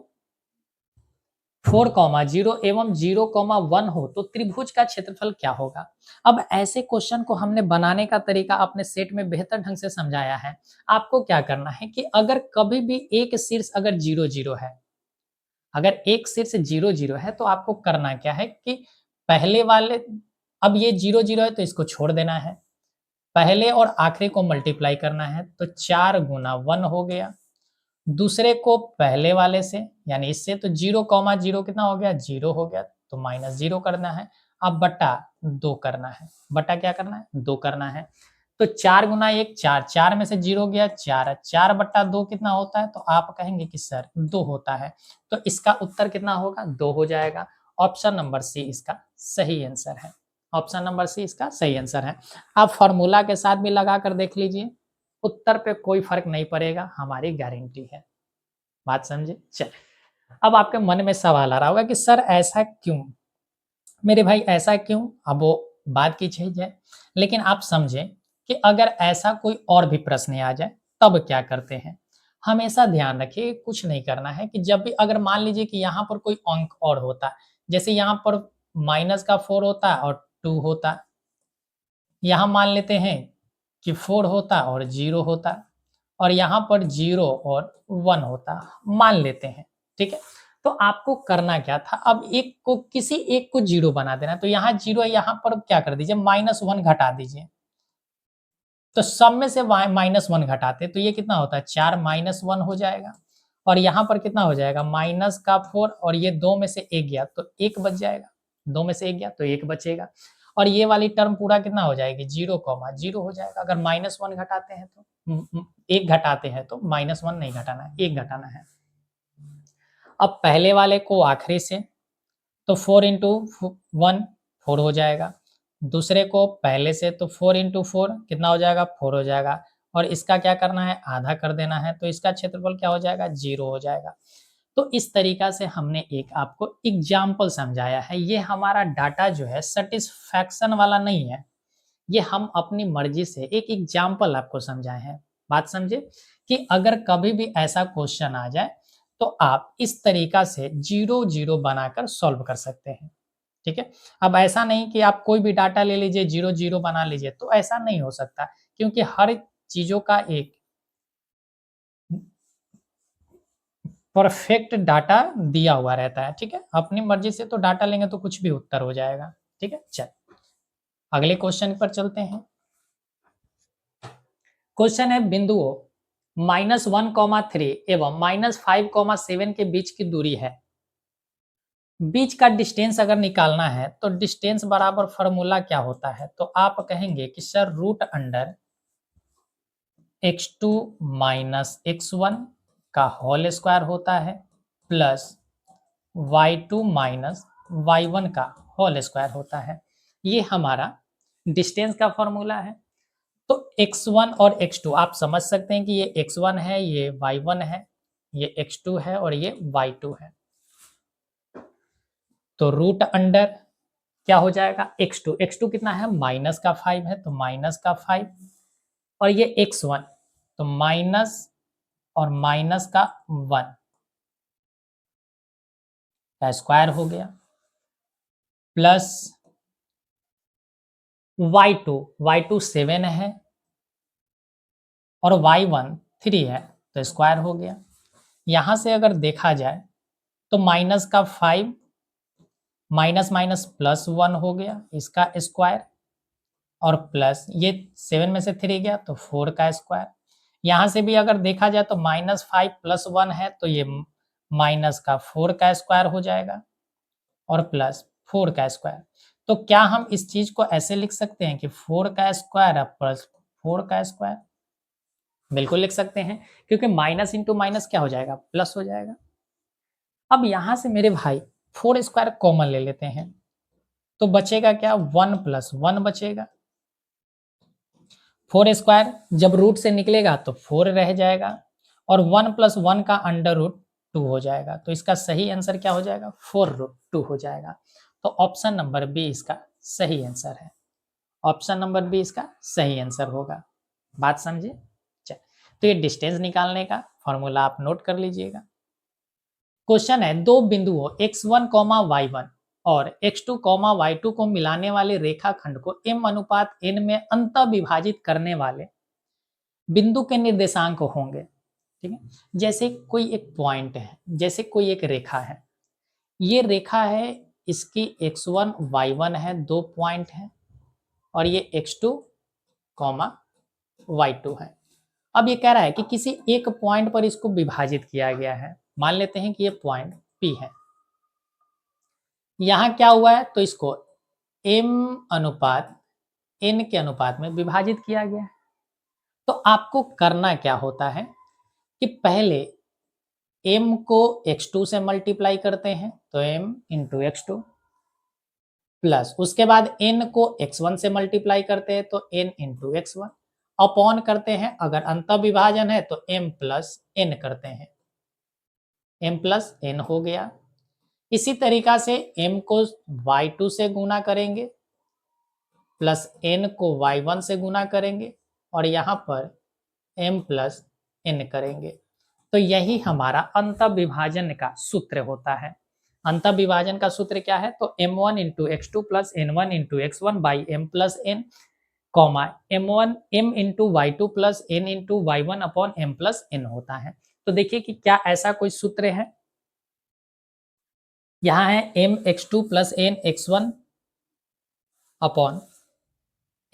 4,0 एवं 0,1 हो तो त्रिभुज का क्षेत्रफल क्या होगा। अब ऐसे क्वेश्चन को हमने बनाने का तरीका अपने सेट में बेहतर ढंग से समझाया है। आपको क्या करना है कि अगर कभी भी एक शीर्ष अगर 0,0 है, अगर एक शीर्ष 0,0 है तो आपको करना क्या है कि पहले वाले, अब ये 0,0 है तो इसको छोड़ देना है, पहले और आखिरी को मल्टीप्लाई करना है तो 4 गुना 1 हो गया, दूसरे को पहले वाले से यानी इससे तो 0,0 कितना हो गया, 0 हो गया, तो -0 करना है। अब बटा 2 करना है, बटा क्या करना है, 2 करना है। तो 4 गुना 1 4, 4 में से 0 गया 4, 4 बटा 2 कितना होता है, तो आप कहेंगे कि सर 2 होता है, तो इसका उत्तर कितना होगा, 2 हो जाएगा। ऑप्शन नंबर सी इसका सही आंसर है, ऑप्शन नंबर सी इसका सही आंसर है। आप फॉर्मूला के साथ भी लगा कर देख लीजिए, उत्तर पे कोई फर्क नहीं पड़ेगा, हमारी गारंटी है। बात समझे, चलिए अब आपके मन में सवाल आ रहा होगा कि सर ऐसा क्यों, मेरे भाई ऐसा क्यों, अब वो बात की चीज है, लेकिन आप समझें कि अगर ऐसा कोई और भी प्रश्न आ जाए तब क्या करते हैं। हमेशा ध्यान रखिए, कुछ नहीं करना है कि जब भी अगर मान लीजिए कि यहाँ पर कोई अंक और होता, जैसे यहाँ पर -4 होता और 2 होता, यहाँ मान लेते हैं कि 4 होता और 0 होता, और यहाँ पर 0 और 1 होता, मान लेते हैं, ठीक है। तो आपको करना क्या था, अब एक को किसी एक को 0 बना देना, तो यहाँ 0 है, यहाँ पर क्या कर दीजिए -1 घटा दीजिए, तो सब में से -1 घटाते तो ये कितना होता है, 4 -1 हो जाएगा, और यहाँ पर कितना हो जाएगा -4, और ये 2 में से 1 गया तो 1 बच जाएगा, 2 में से 1 गया तो 1 बचेगा, और ये वाली टर्म पूरा कितना हो जाएगी, 0,0 हो जाएगा। अगर -1 घटाते हैं तो 1 घटाते हैं तो -1 नहीं घटाना है, 1 घटाना है। अब पहले वाले को आखिरी से, तो 4 इंटू 1 4 हो जाएगा, दूसरे को पहले से तो 4 इंटू 4 कितना हो जाएगा, 4 हो जाएगा, और इसका क्या करना है, आधा कर देना है, तो इसका क्षेत्रफल क्या हो जाएगा, 0 हो जाएगा। तो इस तरीका से हमने एक आपको एग्जाम्पल समझाया है। ये हमारा डाटा जो है सेटिस्फैक्शन वाला नहीं है, ये हम अपनी मर्जी से एक एग्जाम्पल आपको समझाए हैं। बात समझे कि अगर कभी भी ऐसा क्वेश्चन आ जाए तो आप इस तरीका से 0,0 बनाकर सॉल्व कर सकते हैं, ठीक है। अब ऐसा नहीं कि आप कोई भी डाटा ले लीजिए 0,0 बना लीजिए, तो ऐसा नहीं हो सकता, क्योंकि हर चीजों का एक परफेक्ट डाटा दिया हुआ रहता है, ठीक है। अपनी मर्जी से तो डाटा लेंगे तो कुछ भी उत्तर हो जाएगा, ठीक है। चल अगले क्वेश्चन पर चलते हैं। क्वेश्चन है, बिंदुओं -1,3 एवं -5,7 के बीच की दूरी है, बीच का डिस्टेंस अगर निकालना है तो डिस्टेंस बराबर फॉर्मूला क्या होता है, तो आप कहेंगे कि sir √under x2 minus x1 का होल स्क्वायर होता है प्लस y2 माइनस y1 का होल स्क्वायर होता है। ये हमारा डिस्टेंस का फॉर्मूला है। तो x1 और x2 आप समझ सकते हैं कि ये x1 है, ये y1 है, ये x2 है और ये y2 है। तो रूट अंडर क्या हो जाएगा, x2, x2 कितना है, -5 है तो -5, और ये x1 तो माइनस और -1 का स्क्वायर हो गया, प्लस y2 7 है और y1 3 है तो स्क्वायर हो गया। यहां से अगर देखा जाए तो -5 माइनस माइनस +1 हो गया इसका स्क्वायर, और प्लस ये 7 में से 3 गया तो 4 का स्क्वायर। यहाँ से भी अगर देखा जाए तो -5 + 1 है तो ये -4 का स्क्वायर हो जाएगा और प्लस 4 का स्क्वायर। तो क्या हम इस चीज को ऐसे लिख सकते हैं कि 4 का स्क्वायर प्लस 4 का स्क्वायर, बिल्कुल लिख सकते हैं, क्योंकि माइनस इंटू माइनस क्या हो जाएगा, प्लस हो जाएगा। अब यहां से मेरे भाई 4 स्क्वायर कॉमन ले लेते हैं, तो बचेगा क्या, 1 + 1 बचेगा। 4 स्क्वायर जब रूट से निकलेगा तो 4 रह जाएगा, और 1 + 1 का अंडर रूट 2 हो जाएगा। तो इसका सही आंसर क्या हो जाएगा? 4√2 हो जाएगा। तो ऑप्शन नंबर बी इसका सही आंसर है। ऑप्शन नंबर बी इसका सही आंसर होगा। बात समझे? चल, तो ये डिस्टेंस निकालने का फॉर्मूला आप नोट कर लीजिएगा। क्वेश्चन है, दो बिंदुओं x1, y1 और x2, y2 को मिलाने वाले रेखाखंड को m अनुपात n में अंतः विभाजित करने वाले बिंदु के निर्देशांक होंगे। ठीक है, जैसे कोई एक पॉइंट है, जैसे कोई एक रेखा है, ये रेखा है, इसकी x1 y1 है, 2 पॉइंट है, और ये x2 y2 है। अब ये कह रहा है कि किसी एक पॉइंट पर इसको विभाजित किया गया है। मान लेते हैं कि ये पॉइंट P है। यहां क्या हुआ है? तो इसको m अनुपात n के अनुपात में विभाजित किया गया है। तो आपको करना क्या होता है कि पहले m को x2 से मल्टीप्लाई करते हैं, तो m इंटू x2, प्लस उसके बाद n को x1 से मल्टीप्लाई करते हैं, तो n इंटू x1, अपॉन करते हैं, अगर अंत विभाजन है तो m प्लस n करते हैं, m प्लस n हो गया। इसी तरीका से m को y2 से गुना करेंगे, प्लस n को y1 से गुना करेंगे, और यहाँ पर m प्लस n करेंगे। तो यही हमारा अंत विभाजन का सूत्र होता है। अंत विभाजन का सूत्र क्या है? तो m1 into x2 plus n1 into x1 by m plus n, comma m into y2 plus n into y1 upon m plus n होता है। तो देखिए कि क्या ऐसा कोई सूत्र है? यहाँ है m x2 plus n x1 upon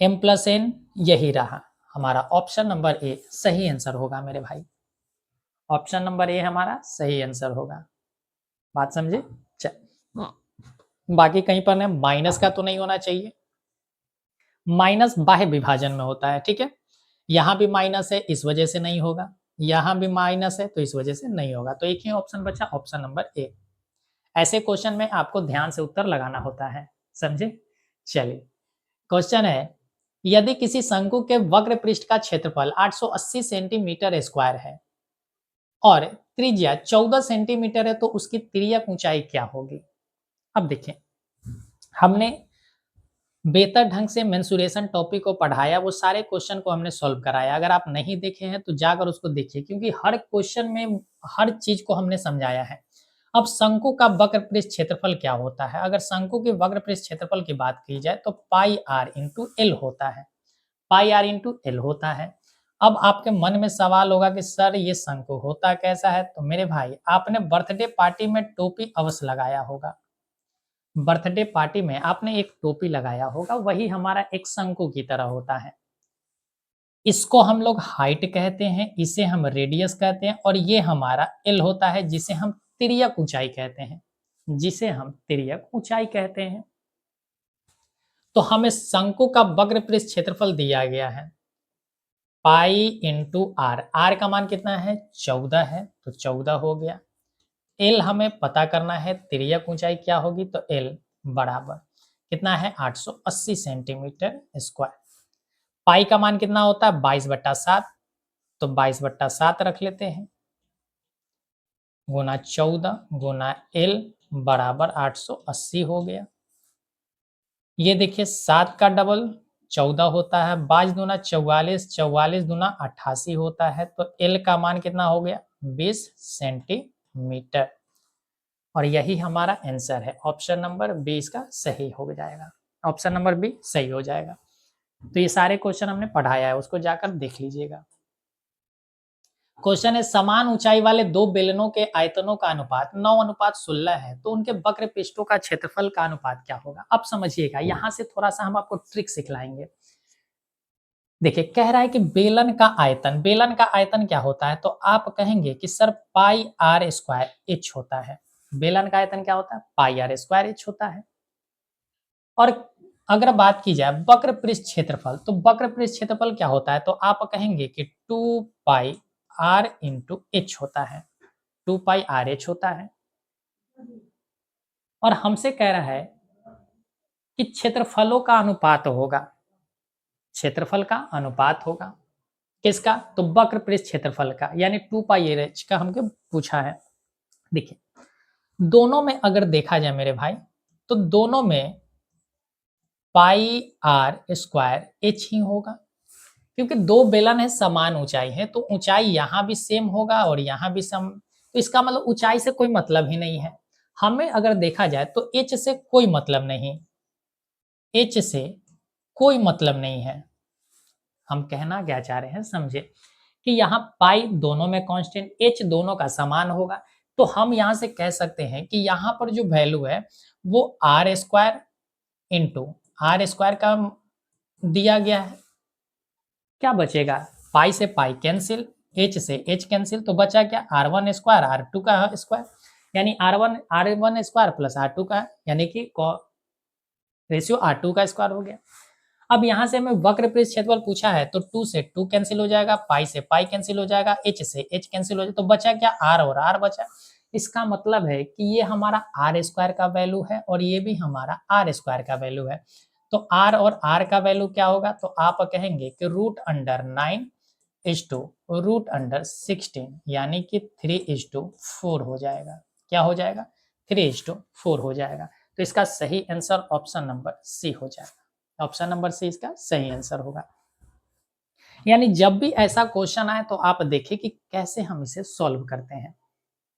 m plus n, यही रहा हमारा ऑप्शन नंबर ए सही आंसर होगा मेरे भाई। ऑप्शन नंबर ए हमारा सही आंसर होगा। बात समझे? चल, बाकी कहीं पर ना माइनस का तो नहीं होना चाहिए। माइनस बाह्य विभाजन में होता है, ठीक है। यहां भी माइनस है, इस वजह से नहीं होगा। यहां भी माइनस है, तो इस वजह से नहीं होगा। तो एक ही ऑप्शन बचा, ऑप्शन नंबर ए। ऐसे क्वेश्चन में आपको ध्यान से उत्तर लगाना होता है, समझे? चलिए, क्वेश्चन है, यदि किसी शंकु के वक्र पृष्ठ का क्षेत्रफल 880 सेंटीमीटर स्क्वायर है और त्रिज्या 14 सेंटीमीटर है, तो उसकी तिर्यक ऊंचाई क्या होगी? अब देखें, हमने बेहतर ढंग से मेंसुरेशन टॉपिक को पढ़ाया, वो सारे क्वेश्चन को हमने सॉल्व कराया। अगर आप नहीं देखे हैं तो जाकर उसको देखिए, क्योंकि हर क्वेश्चन में हर चीज को हमने समझाया है। अब शंकु का वक्र पृष्ठ क्षेत्रफल क्या होता है? अगर शंकु के वक्र पृष्ठ क्षेत्रफल की बात की जाए तो पाई आर इंटू एल होता है। पाई आर इंटू एल होता है। अब आपके मन में सवाल होगा कि सर ये शंकु होता कैसा है? तो मेरे भाई, आपने बर्थडे पार्टी में टोपी अवश्य लगाया होगा। बर्थडे पार्टी में आपने एक टोपी लगाया होगा, वही हमारा एक शंकु की तरह होता है। इसको हम लोग हाइट कहते हैं, इसे हम रेडियस कहते हैं, और ये हमारा एल होता है, जिसे हम तिर्यक ऊंचाई कहते हैं, जिसे हम तिर्यक ऊंचाई कहते हैं। तो हमें शंकु का वक्र पृष्ठ क्षेत्रफल दिया गया है पाई इंटू आर। आर का मान कितना है? 14 है, तो 14 हो गया। एल हमें पता करना है, तिर्यक ऊंचाई क्या होगी? तो एल बराबर कितना है? 880 सेंटीमीटर स्क्वायर। पाई का मान कितना होता है? 22/7, तो 22/7 रख लेते हैं, गुना 14 गुना एल बराबर 880 हो गया। ये देखिए 7 का डबल 14 होता है, 22 दूना 44, 44 दूना 88 होता है, तो एल का मान कितना हो गया? 20 सेंटीमीटर। और यही हमारा आंसर है। ऑप्शन नंबर बी इसका सही हो जाएगा। ऑप्शन नंबर बी सही हो जाएगा। तो ये सारे क्वेश्चन हमने पढ़ाया है, उसको जाकर देख लीजिएगा। क्वेश्चन है, समान ऊंचाई वाले दो बेलनों के आयतनों का अनुपात 9:16 है, तो उनके वक्र पृष्ठों का क्षेत्रफल का अनुपात क्या होगा? अब समझिएगा, यहां से थोड़ा सा हम आपको ट्रिक सिखलाएंगे। देखिए, कह रहा है कि बेलन का आयतन, बेलन का आयतन क्या होता है? तो आप कहेंगे कि sir pi r square h होता है। बेलन का आयतन क्या होता है? पाई आर स्क्वायर एच होता है। और अगर बात की जाए वक्र पृष्ठ क्षेत्रफल, तो वक्र पृष्ठ क्षेत्रफल क्या होता है? तो आप कहेंगे कि 2 पाई आर इंटू एच होता है। 2 पाई आर एच होता है। और हमसे कह रहा है कि क्षेत्रफलों का अनुपात होगा। क्षेत्रफल का अनुपात होगा किसका? तो वक्र पृष्ठ क्षेत्रफल का, यानी 2 पाई आर एच का हमको पूछा है। देखिए दोनों में अगर देखा जाए मेरे भाई, तो दोनों में पाई आर स्क्वायर एच ही होगा, क्योंकि दो बेलन है समान ऊंचाई है, तो ऊंचाई यहाँ भी सेम होगा और यहाँ भी सम, तो इसका मतलब ऊंचाई से कोई मतलब ही नहीं है। हमें अगर देखा जाए तो एच से कोई मतलब नहीं, एच से कोई मतलब नहीं है। हम कहना क्या चाह रहे हैं समझे, कि यहाँ पाई दोनों में कांस्टेंट, एच दोनों का समान होगा, तो हम यहाँ से कह सकते हैं कि यहाँ पर जो वैल्यू है वो r square into r square का दिया गया है। क्या बचेगा, पाई से पाई कैंसिल, एच से एच कैंसिल, तो बचा क्या, r one square r two का स्क्वायर, यानी r one square plus r two का, यानी कि रेशियो आर टू का स्क्वायर हो गया। अब यहाँ से हमें वक्र पृष्ठ क्षेत्रफल पूछा है, तो 2 से 2 कैंसिल हो जाएगा, पाई से पाई कैंसिल हो जाएगा, एच से एच कैंसिल हो जाएगा, तो बचा क्या, आर और आर बचा। इसका मतलब है कि ये हमारा आर स्क्वायर का वैल्यू है और ये भी हमारा आर स्क्वायर का वैल्यू है। तो आर और आर का वैल्यू क्या होगा, तो आप कहेंगे कि root under 9 is to root under 16, यानी कि 3:4 हो जाएगा। क्या हो जाएगा, 3:4 हो जाएगा। तो इसका सही आंसर ऑप्शन नंबर सी हो जाएगा। ऑप्शन नंबर सी इसका सही आंसर होगा। यानी जब भी ऐसा क्वेश्चन आए तो आप देखिए कि कैसे हम इसे सॉल्व करते हैं,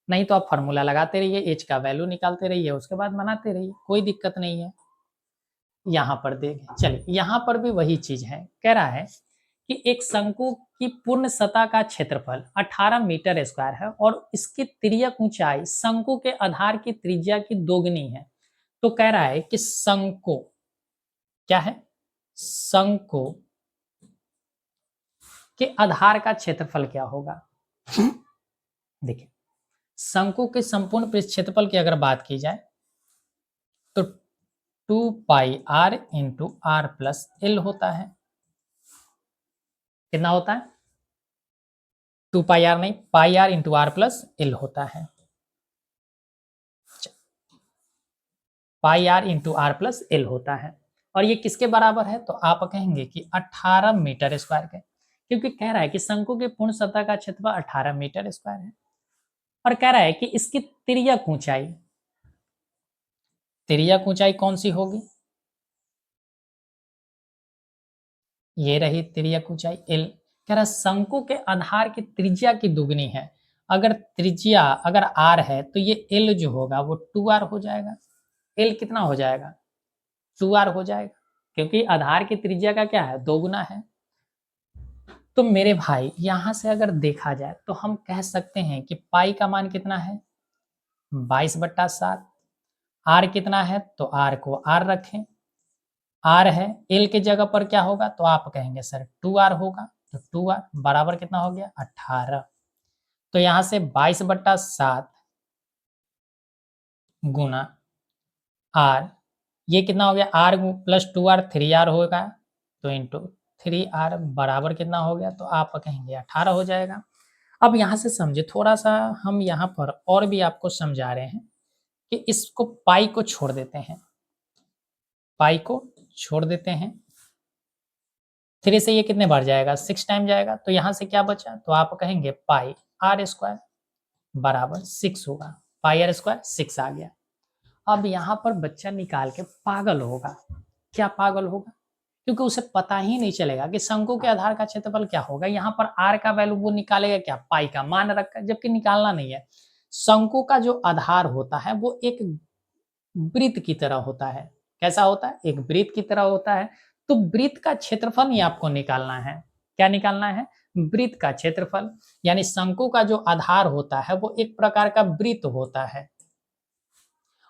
नहीं तो आप फार्मूला लगाते रहिए, एच का वैल्यू निकालते रहिए, उसके बाद बनाते रहिए, कोई दिक्कत नहीं है। यहाँ पर देखें, चलिए यहाँ पर भी वही चीज है, कह रहा है कि एक शंकु की पूर्ण सतह का क्षेत्रफल 18 मीटर स्क्वायर है और इसकी तिर्यक ऊंचाई शंकु के आधार की त्रिज्या की दोगुनी है। तो कह रहा है कि शंकु क्या है, शंकु के आधार का क्षेत्रफल क्या होगा। देखिए शंकु के संपूर्ण पृष्ठ क्षेत्रफल की अगर बात की जाए तो 2 pi r into r plus l होता है। कितना होता है, 2 पाई आर नहीं, pi r into r plus l होता है। Pi r into r plus l होता है और ये किसके बराबर है, तो आप कहेंगे कि 18 मीटर स्क्वायर के, क्योंकि कह रहा है कि शंकु के पूर्ण सतह का क्षेत्रफल 18 मीटर स्क्वायर है और कह रहा है कि इसकी तिर्यक ऊंचाई, तिर्यक ऊंचाई कौन सी होगी, ये रही तिर्यक ऊंचाई एल। कह रहा है शंकु के आधार की त्रिज्या की दुगनी है, अगर त्रिज्या अगर आर है तो ये एल जो होगा वो 2r हो जाएगा। एल कितना हो जाएगा, 2r हो जाएगा, क्योंकि आधार की त्रिज्या का क्या है, दोगुना है। तो मेरे भाई यहां से अगर देखा जाए तो हम कह सकते हैं कि पाई का मान कितना है, 22/7। आर कितना है, तो आर को आर रखें, आर है, एल के जगह पर क्या होगा, तो आप कहेंगे सर 2r होगा, तो 2r बराबर कितना हो गया, 18। तो यहां से 22/7 गुना आर, ये कितना हो गया, आर प्लस 2r 3r होगा, तो इंटू 3r बराबर कितना हो गया, तो आप कहेंगे 18 हो जाएगा। अब यहाँ से समझे थोड़ा सा, हम यहाँ पर और भी आपको समझा रहे हैं कि इसको पाई को छोड़ देते हैं, पाई को छोड़ देते हैं, 3 से ये कितने बार जाएगा, 6 टाइम जाएगा, तो यहाँ से क्या बचा, तो आप कहेंगे पाई आर स्क्वायर बराबर 6 होगा, पाई आर स्क्वायर 6 आ गया। अब यहाँ पर बच्चा निकाल के पागल होगा, क्या पागल होगा, क्योंकि उसे पता ही नहीं चलेगा कि शंकु के आधार का क्षेत्रफल क्या होगा। यहाँ पर आर का वैल्यू वो निकालेगा क्या, पाई का मान रखा, जबकि निकालना नहीं है। शंकु का जो आधार होता है वो एक वृत्त की तरह होता है, कैसा होता है, एक वृत्त की तरह होता है। तो वृत्त का क्षेत्रफल ही आपको निकालना है, क्या निकालना है, वृत्त का क्षेत्रफल। यानी शंकु का जो आधार होता है वो एक प्रकार का वृत्त होता है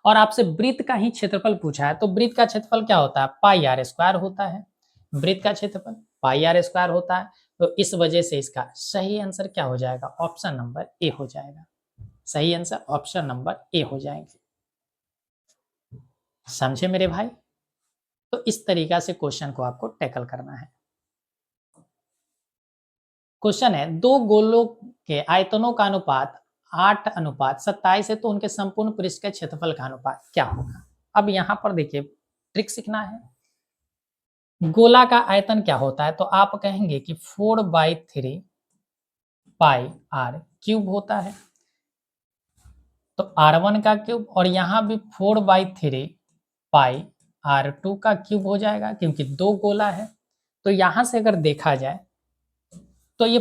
और आपसे वृत्त का ही क्षेत्रफल पूछा है, तो वृत्त का क्षेत्रफल क्या होता है, पाई आर स्क्वायर होता है। वृत्त का क्षेत्रफल पाई आर स्क्वायर होता है, तो इस वजह से इसका सही आंसर क्या हो जाएगा, ऑप्शन नंबर ए हो जाएगा। सही आंसर ऑप्शन नंबर ए हो जाएंगे। समझे मेरे भाई, तो इस तरीका से क्वेश्चन को आपको टैकल करना है। क्वेश्चन है, दो गोलों के आयतनों का अनुपात 8:27 है, तो उनके संपूर्ण पृष्ठ के क्षेत्रफल का अनुपात क्या होगा। अब यहाँ पर देखिए ट्रिक सीखना है। गोला का आयतन क्या होता है, तो आप कहेंगे कि 4/3 पाई आर क्यूब होता है। तो R1 का क्यूब, और यहाँ भी 4/3 पाई R2 का क्यूब हो जाएगा, क्योंकि 2 गोला है। तो यहाँ से अगर देखा जाए तो ये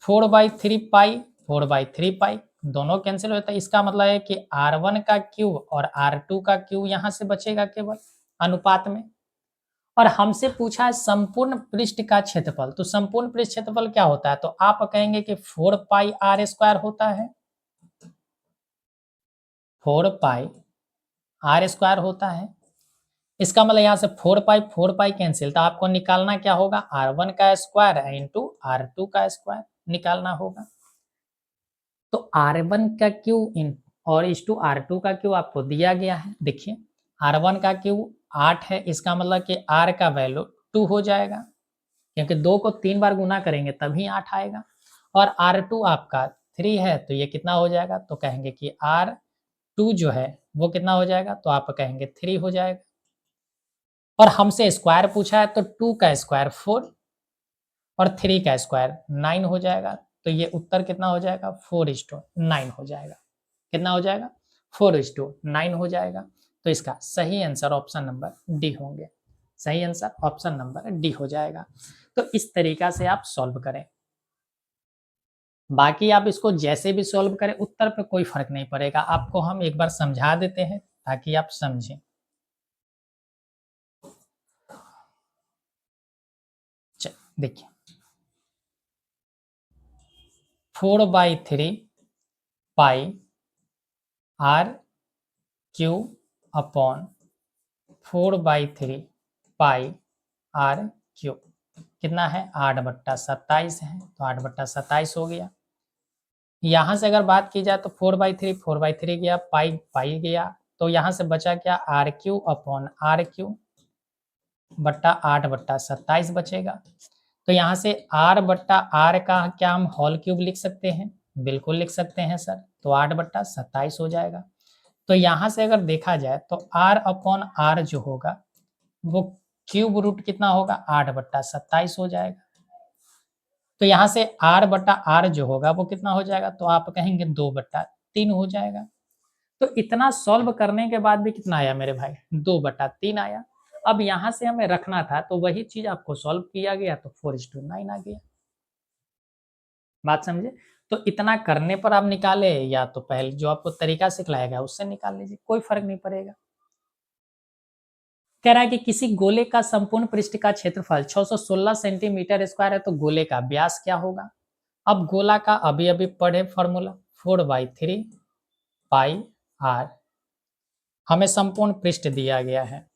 4/3 पाई 4/3 पाई दोनों कैंसिल होता है। इसका मतलब है कि R1 का क्यूब और R2 का क्यूब यहाँ से बचेगा केवल अनुपात में। और हमसे पूछा है संपूर्ण पृष्ठ का क्षेत्रफल, तो संपूर्ण पृष्ठ क्षेत्रफल क्या होता है, तो आप कहेंगे कि 4πr² होता है, 4πr² होता है। इसका मतलब यहाँ से 4 पाई कैंसिल, तो आपको निकालना क्या होगा, R1 का स्क्वायर इंटू R2 का स्क्वायर निकालना होगा। तो R1 का क्यू इन और इस टू R2 का क्यू आपको दिया गया है। देखिए R1 का क्यू 8 है, इसका मतलब कि R का वैल्यू 2 हो जाएगा, क्योंकि 2 को 3 बार गुना करेंगे तभी 8 आएगा। और R2 आपका 3 है, तो ये कितना हो जाएगा, तो कहेंगे कि R2 जो है वो कितना हो जाएगा, तो आप कहेंगे 3 हो जाएगा। और हमसे स्क्वायर पूछा है, तो 2 का स्क्वायर 4 और 3 का स्क्वायर 9 हो जाएगा। तो ये उत्तर कितना हो जाएगा, 4:9 हो जाएगा। कितना हो जाएगा, 4:9 हो जाएगा। तो इसका सही आंसर ऑप्शन नंबर डी होंगे। सही आंसर ऑप्शन नंबर डी हो जाएगा। तो इस तरीका से आप सॉल्व करें। बाकी आप इसको जैसे भी सॉल्व करें उत्तर पे कोई फर्क नहीं पड़ेगा। आपको हम एक बार समझा देते हैं ताकि आप समझें। देखिए 4/3 पाई R³ अपॉन 4/3 पाई R³ कितना है, 8/27 है, तो 8/27 हो गया। यहाँ से अगर बात की जाए तो 4/3 गया, पाई गया, तो यहाँ से बचा क्या, R³ अपॉन R³ बट्टा 8/27 बचेगा। तो यहाँ से R/R का क्या हम होल क्यूब लिख सकते हैं, बिल्कुल लिख सकते हैं सर। तो 8/27 हो जाएगा। तो यहाँ से अगर देखा जाए तो R/R जो होगा वो क्यूब रूट कितना होगा, 8/27 हो जाएगा। तो यहाँ से R/R जो होगा वो कितना हो जाएगा, तो आप कहेंगे 2/3 हो जाएगा। तो इतना सॉल्व करने के बाद भी कितना आया मेरे भाई, 2/3 आया। अब यहाँ से हमें रखना था, तो वही चीज आपको सॉल्व किया गया, तो 4:9 आ गया। बात समझे। तो इतना करने पर आप निकाले या तो पहले जो आपको तरीका सिखलाया गया उससे निकाल लीजिए, कोई फर्क नहीं पड़ेगा। कह रहा है कि किसी गोले का संपूर्ण पृष्ठ का क्षेत्रफल 616 सेंटीमीटर स्क्वायर है, तो गोले का व्यास क्या होगा। अब गोला का अभी अभी पढ़े फॉर्मूला, 4/3 पाई R, हमें संपूर्ण पृष्ठ दिया गया है,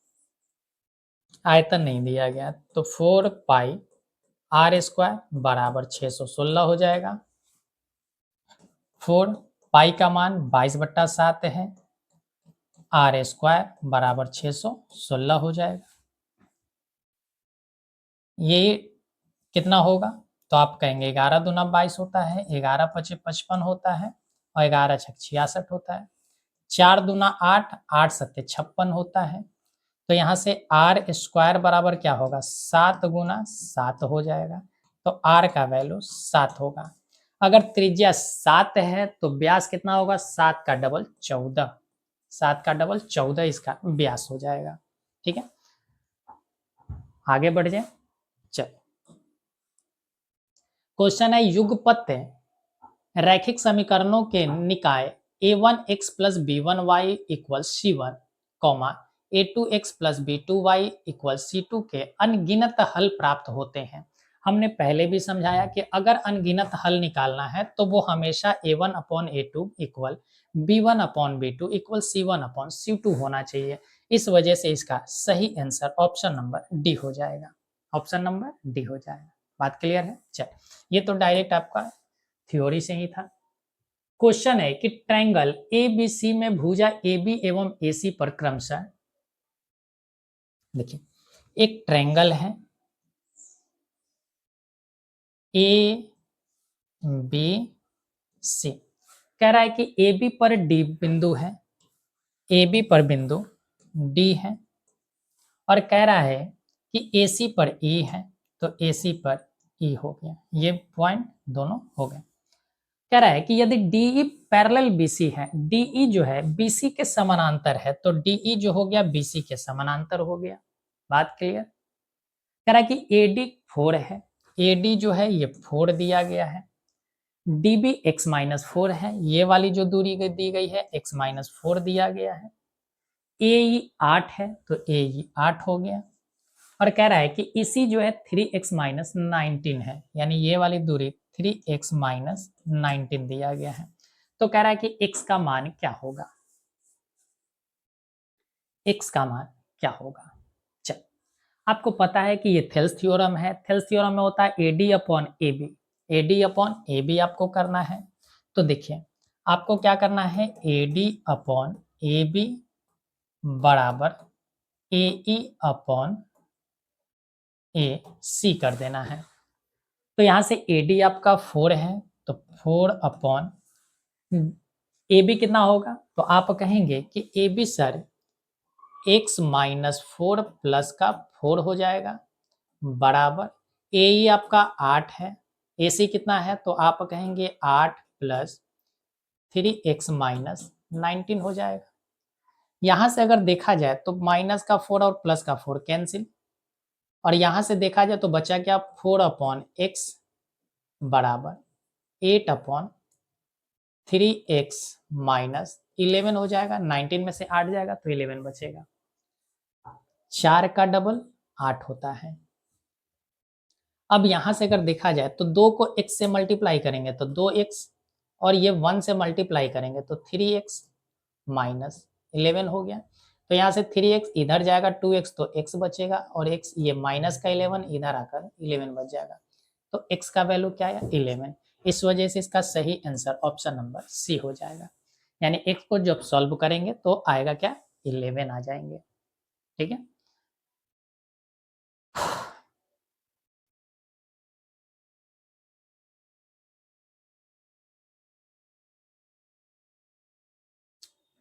आयतन नहीं दिया गया, तो 4πr² बराबर 616 हो जाएगा। 4 पाई का मान 22/7 है, R² बराबर 616 हो जाएगा। ये कितना होगा, तो आप कहेंगे 11 दूना 22 होता है, 11 पचे 55 होता है, और 11 छक 66 होता है। 4 दूना 8, 8 सत्ते 56 होता है। तो यहाँ से R² बराबर क्या होगा, 7 गुना 7 हो जाएगा। तो R का वैल्यू 7 होगा। अगर त्रिज्या 7 है तो व्यास कितना होगा, 7 का डबल 14, 7 का डबल 14 इसका व्यास हो जाएगा। ठीक है, आगे बढ़ जाए। चल क्वेश्चन है, युगपत रैखिक समीकरणों के निकाय a1x plus b1y equal c1, a2x plus b2y equal c2 के अनगिनत हल प्राप्त होते हैं। हमने पहले भी समझाया कि अगर अनगिनत हल निकालना है तो वो हमेशा a1/a2 equal b1/b2 equal c1/c2 होना चाहिए। इस वजह से इसका सही आंसर ऑप्शन नंबर डी हो जाएगा। ऑप्शन नंबर डी हो जाएगा। बात क्लियर है। चल ये तो डायरेक्ट आपका थ्योरी से ही था। क्वेश्चन है कि ट्रायंगल एबीसी में भुजा AB एवं AC पर क्रमशः, देखिए एक ट्रायंगल है ए बी सी, कह रहा है कि AB पर D बिंदु है, AB पर बिंदु D है, और कह रहा है कि AC पर E है, तो AC पर E हो गया। ये पॉइंट दोनों हो गए। कह रहा है कि यदि डीई पैरेलल बीसी है, डीई जो है बीसी के समानांतर है, तो डीई जो हो गया बीसी के समानांतर हो गया। बात क्लियर। कह रहा है कि एडी 4 है, एडी जो है ये 4 दिया गया है, डीबी x माइनस 4 है, ये वाली जो दूरी दी गई है x माइनस 4 दिया गया है, एई 8 है तो एई 8 हो गया, और कह रहा है कि इसी जो है 3x माइनस 19 है, यानी ये वाली दूरी 3x माइनस 19 दिया गया है। तो कह रहा है कि x का मान क्या होगा, x का मान क्या होगा। चल, आपको पता है कि ये थेल्स थ्योरम है, थेल्स थ्योरम में होता है AD upon AB, AD upon AB आपको करना है। तो देखिए आपको क्या करना है, एडी अपॉन एबी बराबर एई अपॉन ए सी कर देना है। तो यहां से एडी आपका 4 है, तो 4 अपॉन ए बी कितना होगा, तो आप कहेंगे कि A B sir x minus 4 plus का 4 हो जाएगा, बराबर ए आपका 8 है, ए सी कितना है, तो आप कहेंगे 8 प्लस 3x माइनस 19 हो जाएगा। यहां से अगर देखा जाए तो माइनस का 4 और प्लस का 4 कैंसिल, और यहां से देखा जाए तो बचा क्या, 4 अपॉन एक्स बराबर 8 अपॉन 3x माइनस 11 हो जाएगा, 19 में से 8 जाएगा तो 11 बचेगा। 4 का डबल 8 होता है। अब यहां से अगर देखा जाए तो 2 को x से मल्टीप्लाई करेंगे तो 2x, और ये 1 से मल्टीप्लाई करेंगे तो 3x माइनस 11 हो गया। तो यहाँ से 3x इधर जाएगा, 2x तो x बचेगा, और x ये माइनस का 11 इधर आकर 11 बच जाएगा। तो x का वैल्यू क्या है, 11। इस वजह से इसका सही आंसर ऑप्शन नंबर सी हो जाएगा, यानी x को जब सॉल्व करेंगे तो आएगा क्या, 11 आ जाएंगे। ठीक है,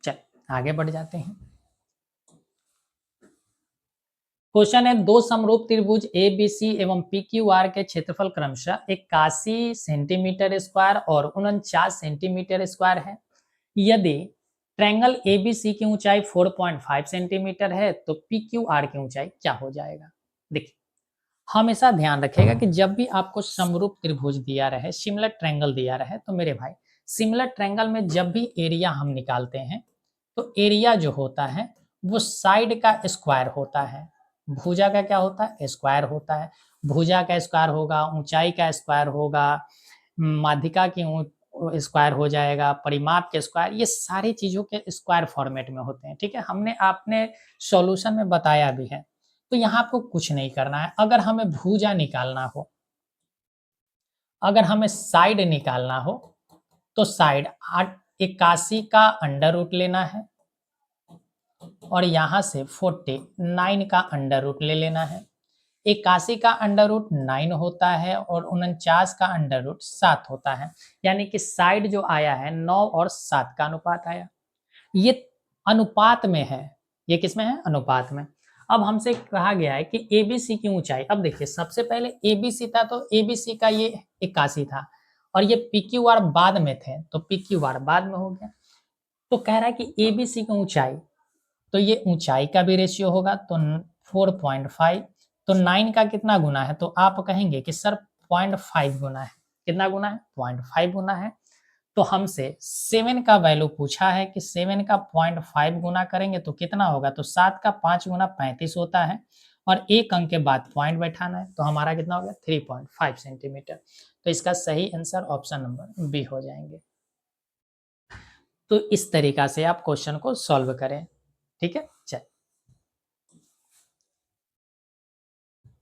चल आगे बढ़ जाते हैं। क्वेश्चन है, दो समरूप त्रिभुज ए बी सी एवं पी क्यू आर के क्षेत्रफल क्रमशः 81 सेंटीमीटर स्क्वायर और 49 सेंटीमीटर स्क्वायर है। यदि ट्रायंगल एबीसी की ऊंचाई 4.5 सेंटीमीटर है तो पी क्यू आर की ऊंचाई क्या हो जाएगा। देखिए हमेशा ध्यान रखेगा कि जब भी आपको समरूप त्रिभुज दिया रहे, सिमिलर ट्रायंगल दिया रहे, तो मेरे भाई सिमिलर ट्रायंगल में जब भी एरिया हम निकालते हैं तो एरिया जो होता है वो साइड का स्क्वायर होता है। भुजा का क्या होता है, स्क्वायर होता है। भुजा का स्क्वायर होगा, ऊंचाई का स्क्वायर होगा, माध्यिका की स्क्वायर हो जाएगा, परिमाप के स्क्वायर, ये सारी चीजों के स्क्वायर फॉर्मेट में होते हैं। ठीक है, हमने आपने सॉल्यूशन में बताया भी है। तो यहाँ आपको कुछ नहीं करना है। अगर हमें भुजा निकालना हो, अगर हमें साइड निकालना हो, तो साइड 81 का अंडर रूट लेना है, और यहां से 49 का अंडर रूट ले लेना है। 81 का अंडर रूट 9 होता है और 49 का अंडर रूट 7 होता है, यानी कि साइड जो आया है 9 और 7 का अनुपात आया। ये अनुपात में है, ये किसमें है, अनुपात में। अब हमसे कहा गया है कि एबीसी की ऊंचाई, अब देखिए सबसे पहले एबीसी था तो एबीसी का ये 81 था, और ये पीक्यूआर बाद में थे तो पीक्यूआर बाद में हो गया। तो कह रहा है कि एबीसी की ऊंचाई, तो ये ऊंचाई का भी रेशियो होगा, तो 4.5, तो 9 का कितना गुना है, तो आप कहेंगे कि सर 0.5 गुना है। कितना गुना है, 0.5 गुना है। तो हमसे 7 का वैल्यू पूछा है कि 7 का 0.5 गुना करेंगे तो कितना होगा, तो 7 का 5 गुना 35 होता है, और एक अंक के बाद पॉइंट बैठाना है, तो हमारा कितना हो गया, 3.5 सेंटीमीटर। तो इसका सही आंसर ऑप्शन नंबर बी हो जाएंगे। तो इस तरीका से आप क्वेश्चन को सॉल्व करें। ठीक है, चल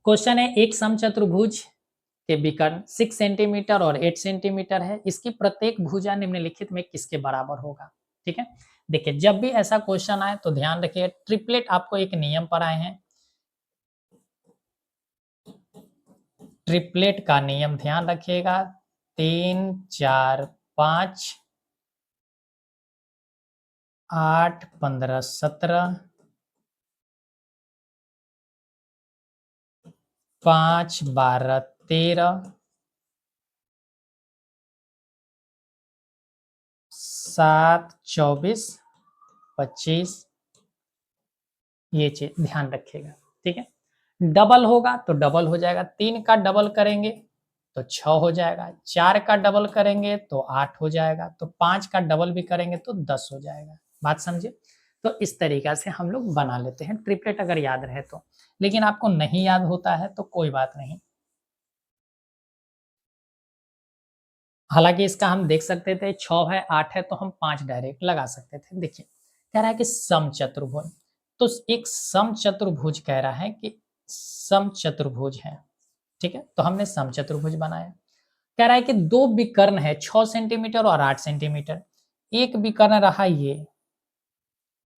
क्वेश्चन है, एक समचतुर्भुज के विकर्ण 6 सेंटीमीटर और 8 सेंटीमीटर है, इसकी प्रत्येक भुजा निम्नलिखित में किसके बराबर होगा। ठीक है, देखिए जब भी ऐसा क्वेश्चन आए तो ध्यान रखिए, ट्रिपलेट आपको एक नियम पर आए हैं, ट्रिपलेट का नियम ध्यान रखिएगा, 3 4 5 8 15 17, 5 12 13, 7, 24, 25, ये चीज ध्यान रखिएगा। ठीक है, डबल होगा तो डबल हो जाएगा, 3 का डबल करेंगे तो 6 हो जाएगा, 4 का डबल करेंगे तो 8 हो जाएगा, तो 5 का डबल भी करेंगे तो 10 हो जाएगा। बात समझे? तो इस तरीका से हम लोग बना लेते हैं ट्रिपलेट अगर याद रहे तो। लेकिन आपको नहीं याद होता है तो कोई बात नहीं, हालांकि इसका हम देख सकते थे 6 है 8 है तो हम 5 डायरेक्ट लगा सकते थे। देखिए कह रहा है कि समचतुर्भुज, तो एक समचतुर्भुज कह रहा है कि समचतुर्भुज है। ठीक है, तो हमने समचतुर्भुज बनाया। कह रहा है कि दो विकर्ण है 6 सेंटीमीटर और 8 सेंटीमीटर, एक विकर्ण रहा ये,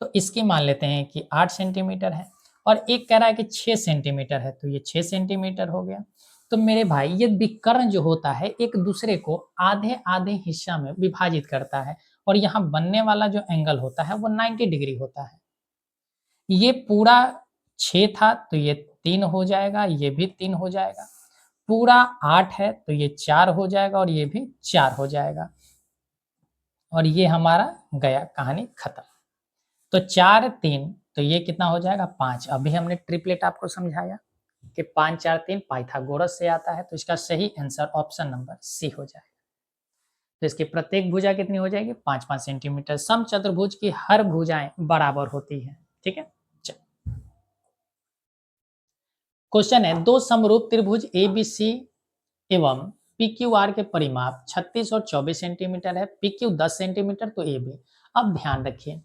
तो इसकी मान लेते हैं कि 8 सेंटीमीटर है, और एक कह रहा है कि 6 सेंटीमीटर है, तो ये 6 सेंटीमीटर हो गया। तो मेरे भाई ये विकर्ण जो होता है एक दूसरे को आधे आधे हिस्सा में विभाजित करता है, और यहाँ बनने वाला जो एंगल होता है वो 90 डिग्री होता है। ये पूरा 6 था तो ये 3 हो जाएगा, ये भी 3 हो जाएगा, पूरा 8 है तो ये 4 हो जाएगा और ये भी 4 हो जाएगा, और ये हमारा गया, कहानी खत्म। तो 4 3, तो ये कितना हो जाएगा 5। अभी हमने ट्रिपलेट आपको समझाया कि 5 4 3 पाइथागोरस से आता है, तो इसका सही आंसर ऑप्शन नंबर सी हो जाएगा। तो इसकी प्रत्येक भुजा कितनी हो जाएगी 5 5 सेंटीमीटर। समचतुर्भुज की हर भुजाएं बराबर होती है। ठीक है, क्वेश्चन है दो समरूप त्रिभुज एबीसी एवं पी क्यू आर के परिमाप 36 और 24 सेंटीमीटर है, पी क्यू 10 सेंटीमीटर तो ए बी। अब ध्यान रखिए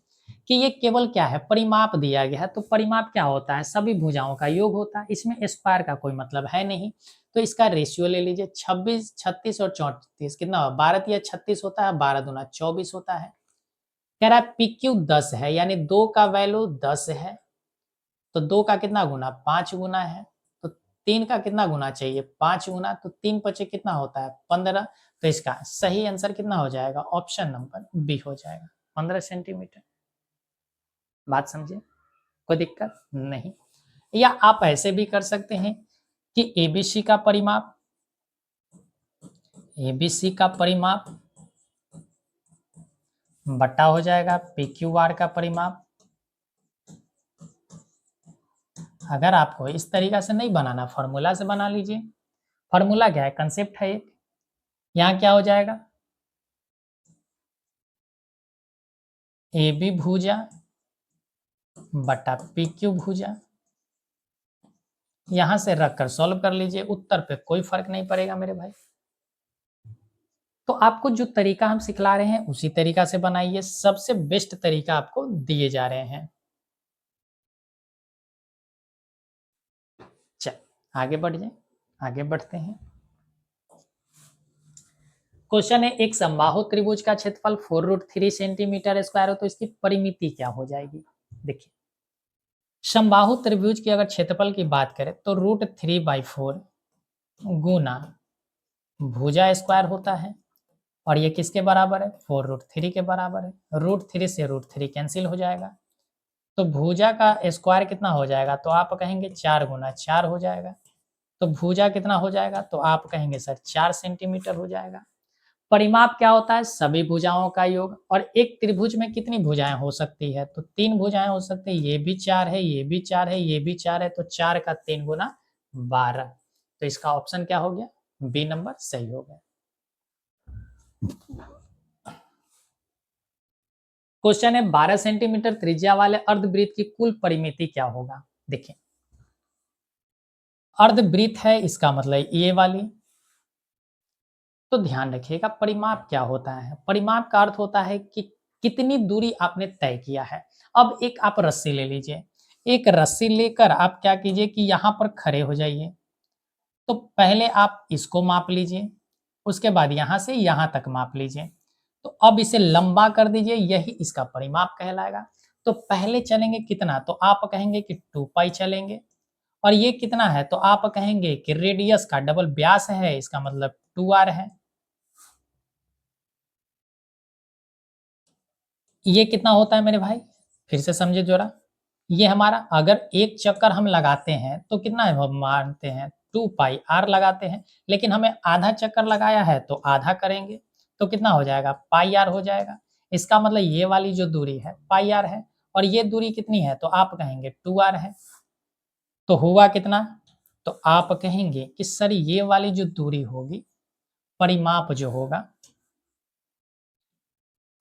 कि ये केवल क्या है, परिमाप दिया गया है, तो परिमाप क्या होता है, सभी भुजाओं का योग होता है, इसमें स्क्वायर का कोई मतलब है नहीं। तो इसका रेशियो ले लीजिए, 26 36 और 34 कितना होगा 12 या 36 होता है, 12 दूना 24 होता है। कह रहा है पी क्यू 10 है, यानी 2 का वैल्यू 10 है, तो 2 का कितना गुना 5 गुना है, तो 3 का कितना गुना चाहिए 5 गुना, तो 3 पचे कितना होता है 15। तो इसका सही आंसर कितना हो जाएगा, ऑप्शन नंबर बी हो जाएगा, 15 सेंटीमीटर। बात समझे, कोई दिक्कत नहीं। या आप ऐसे भी कर सकते हैं कि एबीसी का परिमाप, एबीसी का परिमाप बट्टा हो जाएगा पी क्यू आर का परिमाप। अगर आपको इस तरीका से नहीं बनाना, फॉर्मूला से बना लीजिए। फॉर्मूला क्या है, कंसेप्ट है एक, यहाँ क्या हो जाएगा ए बी भुजा बटा पी क्यू भुजा, यहां से रखकर सॉल्व कर लीजिए, उत्तर पे कोई फर्क नहीं पड़ेगा मेरे भाई। तो आपको जो तरीका हम सिखला रहे हैं उसी तरीका से बनाइए, सबसे बेस्ट तरीका आपको दिए जा रहे हैं। चल आगे बढ़ जाए, आगे बढ़ते हैं। क्वेश्चन है एक समबाहु त्रिभुज का क्षेत्रफल 4√3 सेंटीमीटर स्क्वायर हो तो इसकी परिमिति क्या हो जाएगी। देखिए समबाहु त्रिभुज की अगर क्षेत्रफल की बात करें तो √3/4 गुना भुजा स्क्वायर होता है, और ये किसके बराबर है 4√3 के बराबर है। √3 से √3 कैंसिल हो जाएगा, तो भुजा का स्क्वायर कितना हो जाएगा, तो आप कहेंगे 4 गुना 4 हो जाएगा। तो भुजा कितना हो जाएगा, तो आप कहेंगे सर 4 सेंटीमीटर हो जाएगा। परिमाप क्या होता है, सभी भुजाओं का योग, और एक त्रिभुज में कितनी भुजाएं हो सकती है, तो 3 भुजाएं हो सकती है, ये भी 4 है, ये भी 4 है, ये भी 4 है, तो 4 का 3 गुना 12। तो इसका ऑप्शन क्या हो गया, बी नंबर सही हो गया। क्वेश्चन है 12 सेंटीमीटर त्रिज्या वाले अर्धवृत्त की कुल परिमिति क्या होगा। देखिए अर्धवृत्त है, इसका मतलब ये वाली, तो ध्यान रखिएगा परिमाप क्या होता है, परिमाप का अर्थ होता है कि कितनी दूरी आपने तय किया है। अब एक आप रस्सी ले लीजिए, एक रस्सी लेकर आप क्या कीजिए कि यहाँ पर खड़े हो जाइए, तो पहले आप इसको माप लीजिए, उसके बाद यहाँ से यहाँ तक माप लीजिए, तो अब इसे लंबा कर दीजिए, यही इसका परिमाप कहलाएगा। तो पहले चलेंगे कितना, तो आप कहेंगे कि 2 पाई चलेंगे, और ये कितना है, तो आप कहेंगे कि रेडियस का डबल व्यास है, इसका मतलब 2r है। ये कितना होता है मेरे भाई, फिर से समझे जरा, ये हमारा अगर एक चक्कर हम लगाते हैं तो कितना है, हम मानते हैं 2 पाई r लगाते हैं, लेकिन हमें आधा चक्कर लगाया है तो आधा करेंगे, तो कितना हो जाएगा पाई r हो जाएगा। इसका मतलब ये वाली जो दूरी है पाई आर है, और ये दूरी कितनी है तो आप कहेंगे 2r है। तो हुआ कितना, तो आप कहेंगे कि सर ये वाली जो दूरी होगी, परिमाप जो होगा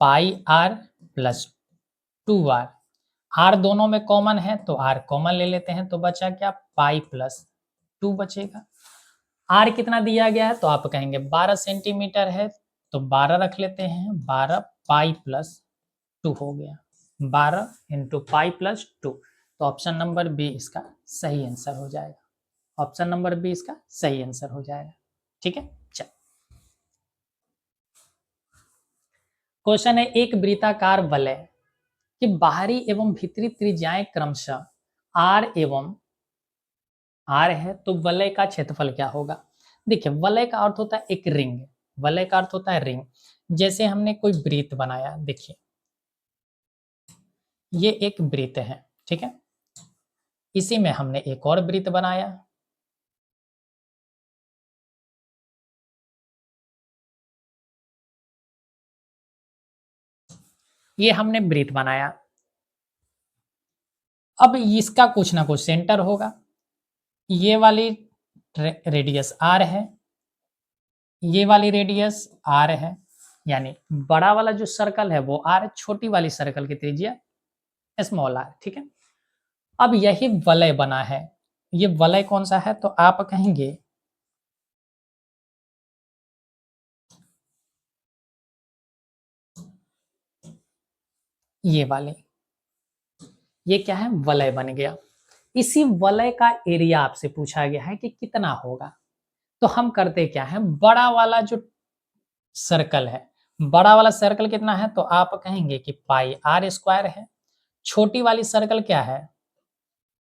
पाई आर प्लस 2r, आर दोनों में कॉमन है तो आर कॉमन ले लेते हैं, तो बचा क्या, पाई प्लस 2 बचेगा। आर कितना दिया गया है तो आप कहेंगे 12 सेंटीमीटर है, तो 12 रख लेते हैं, 12 पाई प्लस 2 हो गया, 12 इंटू पाई प्लस 2। तो ऑप्शन नंबर बी इसका सही आंसर हो जाएगा। ऑप्शन नंबर बी इसका सही आंसर हो जाएगा। ठीक है, चल क्वेश्चन है, एक वृत्ताकार वलय कि बाहरी एवं भीतरी त्रिज्याएं क्रमशः आर एवं आर है, तो वलय का क्षेत्रफल क्या होगा। देखिए वलय का अर्थ होता है एक रिंग, वलय का अर्थ होता है रिंग। जैसे हमने कोई वृत्त बनाया, देखिए ये एक वृत्त है, ठीक है, इसी में हमने एक और वृत्त बनाया, ये हमने वृत्त बनाया। अब इसका कुछ ना कुछ सेंटर होगा, ये वाली रेडियस आर है, ये वाली रेडियस आर है, यानी बड़ा वाला जो सर्कल है वो आर, छोटी वाली सर्कल की त्रिज्या स्मॉल आर। ठीक है, अब यही वलय बना है, ये वलय कौन सा है तो आप कहेंगे ये वाले, ये क्या है, वलय बन गया। इसी वलय का एरिया आपसे पूछा गया है कि कितना होगा। तो हम करते क्या है, बड़ा वाला जो सर्कल है, बड़ा वाला सर्कल कितना है तो आप कहेंगे कि पाई आर स्क्वायर है, छोटी वाली सर्कल क्या है,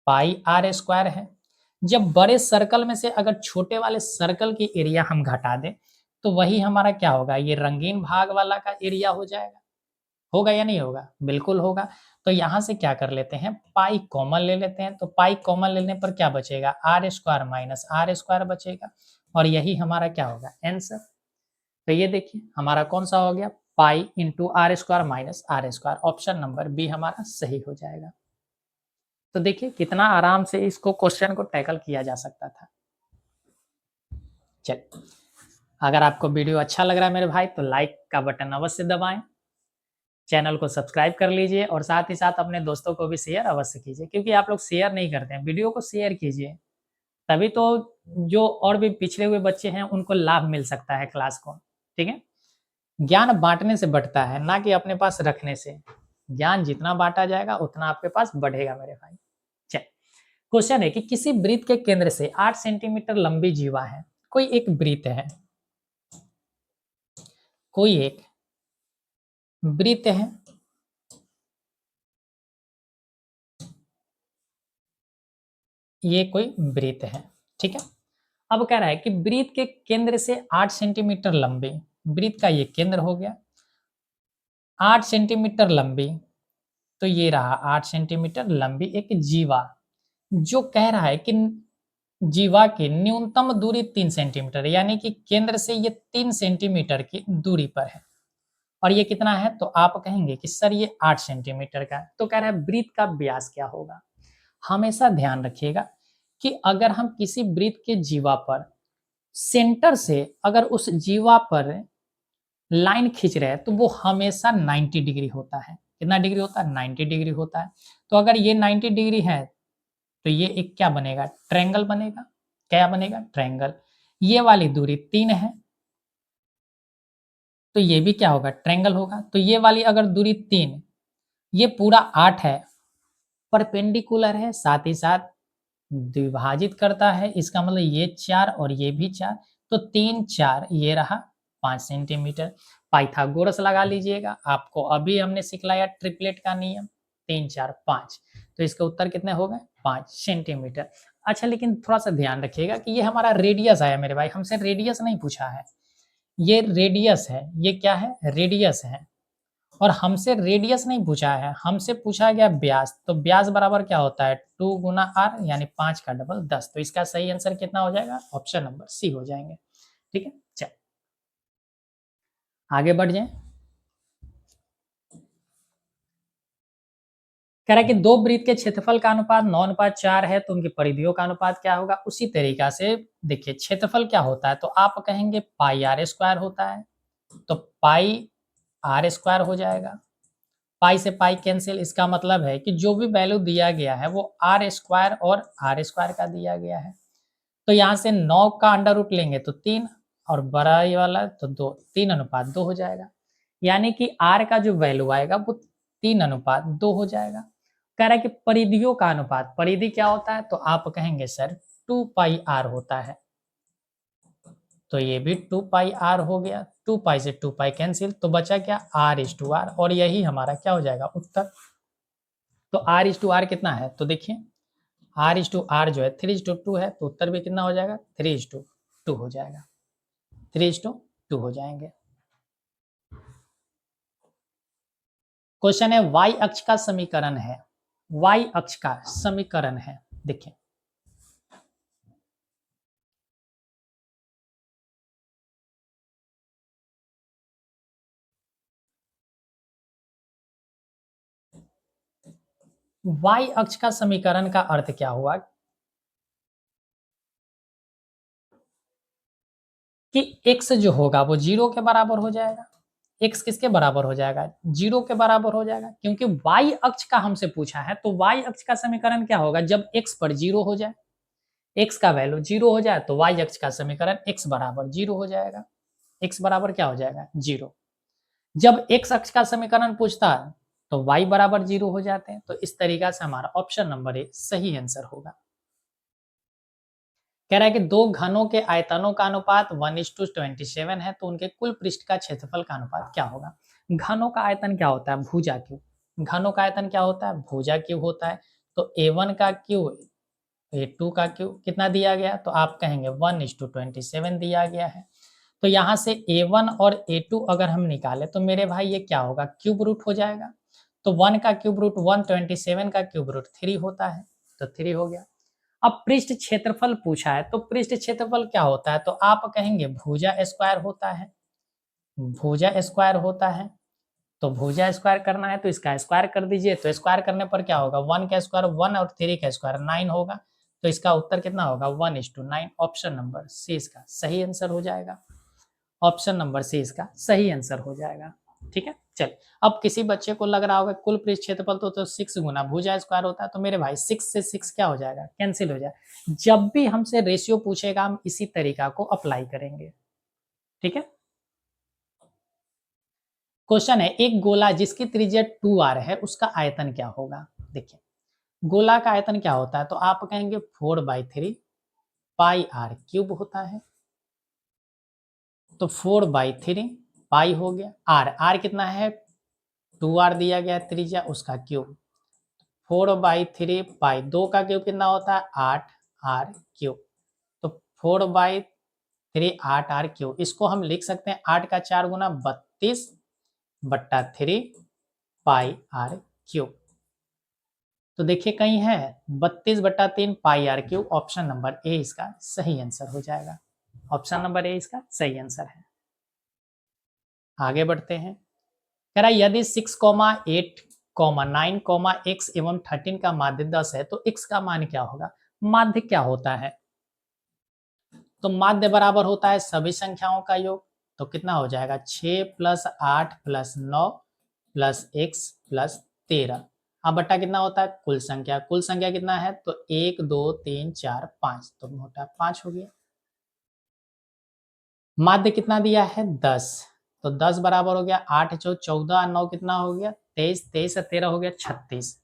पाई आर स्क्वायर है। जब बड़े सर्कल में से अगर छोटे वाले सर्कल की एरिया हम घटा दें, तो वही हमारा क्या होगा, ये रंगीन भाग वाला का एरिया हो जाएगा। होगा या नहीं होगा, बिल्कुल होगा। तो यहां से क्या कर लेते हैं, पाई कॉमन ले लेते हैं, तो पाई कॉमन लेने पर क्या बचेगा, r square minus r square बचेगा, और यही हमारा क्या होगा, आंसर। तो ये देखिए हमारा कौन सा हो गया, pi into r square minus r square, option number B हमारा सही हो जाएगा। तो देखिए कितना आराम से इसको क्वेश्चन को टैकल किया जा सकता था। चलिए, अगर आपको वीडियो अच्छा लग रहा है मेरे भाई, तो लाइक का बटन अवश्य दबाएं, चैनल को सब्सक्राइब कर लीजिए, और साथ ही साथ अपने दोस्तों को भी शेयर अवश्य कीजिए, क्योंकि आप लोग शेयर नहीं करते हैं, वीडियो को शेयर कीजिए, तभी तो जो और भी पिछड़े हुए बच्चे हैं उनको लाभ मिल सकता है क्लास को। ठीक है, ज्ञान बांटने से बढ़ता है, ना कि अपने पास रखने से। ज्ञान जितना बांटा जाएगा उतना आपके पास बढ़ेगा मेरे भाई। चल क्वेश्चन है कि किसी वृत्त के केंद्र से 8 सेंटीमीटर लंबी जीवा है, कोई एक वृत्त है, कोई एक वृत्त है, ये कोई वृत्त है, ठीक है। अब कह रहा है कि वृत्त के केंद्र से 8 सेंटीमीटर लंबी, वृत्त का ये केंद्र हो गया, 8 सेंटीमीटर लंबी, तो ये रहा 8 सेंटीमीटर लंबी एक जीवा, जो कह रहा है कि जीवा की न्यूनतम दूरी 3 सेंटीमीटर, यानी कि केंद्र से ये 3 सेंटीमीटर की दूरी पर है, और ये कितना है तो आप कहेंगे कि सर ये 8 सेंटीमीटर का है। तो कह रहा है वृत्त का व्यास क्या होगा। हमेशा ध्यान रखिएगा कि अगर हम किसी वृत्त के जीवा पर सेंटर से अगर उस जीवा पर लाइन खींच रहे हैं, तो वो हमेशा 90 डिग्री होता है। कितना डिग्री होता है, 90 डिग्री होता है। तो अगर ये 90 डिग्री है, तो ये एक क्या बनेगा, ट्रायंगल बनेगा। क्या बनेगा, ट्रायंगल। ये वाली दूरी 3 है, तो ये भी क्या होगा, ट्रायंगल होगा। तो ये वाली अगर दूरी 3, ये पूरा 8 है, परपेंडिकुलर है, साथ ही साथ विभाजित करता है, इसका मतलब ये 4 और ये भी 4, तो 3 4 ये रहा 5 सेंटीमीटर। पाइथागोरस लगा लीजिएगा, आपको अभी हमने सिखलाया ट्रिपलेट का नियम, 3 4 5, तो इसका उत्तर कितने हो गए, 5 सेंटीमीटर। अच्छा, लेकिन थोड़ा सा ध्यान रखिएगा कि ये हमारा रेडियस आया मेरे भाई, हमसे रेडियस नहीं पूछा है, ये रेडियस है, ये क्या है, रेडियस है, और हमसे रेडियस नहीं पूछा है, हमसे पूछा गया व्यास। तो व्यास बराबर क्या होता है, 2 गुना आर, यानी 5 का डबल 10। तो इसका सही आंसर कितना हो जाएगा, ऑप्शन नंबर सी हो जाएंगे। ठीक है, चल आगे बढ़ जाए। कह रहा है कि दो वृत्त के क्षेत्रफल का अनुपात 9:4 है तो उनकी परिधियों का अनुपात क्या होगा। उसी तरीका से देखिए क्षेत्रफल क्या होता है, तो आप कहेंगे पाई आर स्क्वायर होता है, तो पाई आर स्क्वायर हो जाएगा। पाई से पाई कैंसिल, इसका मतलब है कि जो भी वैल्यू दिया गया है वो आर स्क्वायर और आर स्क्वायर का दिया गया है। तो यहाँ से 9 का अंडर रूट लेंगे तो 3 और बड़ा ये वाला तो 2, 3:2 हो जाएगा। यानी कि आर का जो वैल्यू आएगा वो 3:2 हो जाएगा। कह रहा है कि परिधियों का अनुपात, परिधि क्या होता है, तो आप कहेंगे सर 2 पाई आर होता है। तो ये भी 2 पाई आर हो गया, 2 पाई से 2 पाई कैंसिल, तो बचा क्या r/r, और यही हमारा क्या हो जाएगा उत्तर। तो r/r कितना है, तो देखिए r/r जो है 3:2 है, तो उत्तर भी कितना हो जाएगा 3:2 हो जाएगा, 3:2 हो जाएंगे। क्वेश्चन है y अक्ष का समीकरण है, y अक्ष का समीकरण है, देखिए y अक्ष का समीकरण का अर्थ क्या हुआ कि x जो होगा वो 0 के बराबर हो जाएगा। x किसके बराबर हो जाएगा, 0 के बराबर हो जाएगा, क्योंकि y अक्ष का हमसे पूछा है। तो y अक्ष का समीकरण क्या होगा, जब x पर 0 हो जाए, x का वैल्यू 0 हो जाए तो y अक्ष का समीकरण x बराबर 0 हो जाएगा। x बराबर क्या हो जाएगा 0। जब x अक्ष का समीकरण पूछता है तो y बराबर 0 हो जाते हैं। तो इस तरीका से हमारा ऑप्शन नंबर ए सही आंसर होगा। कह रहा है कि दो घनों के आयतनों का अनुपात 1:27 है तो उनके कुल पृष्ठ का क्षेत्रफल का अनुपात क्या होगा। घनों का आयतन क्या होता है, भुजा क्यूब। घनों का आयतन क्या होता है, भुजा क्यूब होता है। तो A1 का क्यूब, A2 का क्यूब कितना दिया गया, तो आप कहेंगे 1:27 दिया गया है। तो यहाँ से A1 और A2 अगर हम निकाले तो मेरे भाई ये क्या होगा, क्यूब रूट हो जाएगा। तो 1 का क्यूब रूट 127 का क्यूब रूट 3 होता है, तो 3 हो गया। अब पृष्ठ क्षेत्रफल पूछा है, तो पृष्ठ क्षेत्रफल क्या होता है, तो आप कहेंगे भुजा स्क्वायर होता है, भुजा स्क्वायर होता है। तो भुजा स्क्वायर करना है तो इसका स्क्वायर कर दीजिए, तो स्क्वायर करने पर क्या होगा, 1 का स्क्वायर 1 और 3 का स्क्वायर 9 होगा। तो इसका उत्तर कितना होगा 1:9। ऑप्शन नंबर सी इसका सही आंसर हो जाएगा। ऑप्शन नंबर सी इसका सही आंसर हो जाएगा। ठीक है, चल अब किसी बच्चे को लग रहा होगा कुल पृष्ठ क्षेत्रफल तो 6 गुना भुजा स्क्वायर होता है, तो मेरे भाई 6 से 6 क्या हो जाएगा, कैंसिल हो जाएगा। जब भी हमसे रेशियो पूछेगा हम इसी तरीका को अप्लाई करेंगे। ठीक है, क्वेश्चन है एक गोला जिसकी त्रिज्या 2r है उसका आयतन क्या होगा। देखिए गोला का आयतन क्या होता है, तो आप कहेंगे 4/3 पाई आर क्यूब होता है। तो 4/3 पाई हो गया, आर आर कितना है 2r दिया गया त्रिज्या, उसका क्यूब 4/3 पाई, 2 का क्यूब कितना होता है 8r क्यूब। तो 4/3 8r क्यूब, इसको हम लिख सकते हैं 8 का 4 गुना 32/3 पाई आर क्यूब। तो देखिए कहीं है 32/3 pi r cube. Option number a इसका सही आंसर हो जाएगा। ऑप्शन नंबर ए इसका सही आंसर है। आगे बढ़ते हैं, कह रहा है यदि 6,8, 9, x एवं 13 का माध्य 10 है तो x का मान क्या होगा। माध्य क्या होता है, तो माध्य बराबर होता है सभी संख्याओं का योग। तो कितना हो जाएगा 6 + 8 + 9 + x + 13। अब बट्टा कितना होता है कुल संख्या, कुल संख्या कितना है तो 1 2 3 4 5, तो मोटा 5 हो गया। माध्य कितना दिया है 10, तो 10 बराबर हो गया 8 × 14 9 कितना हो गया 23, 23 से 13 हो गया 36।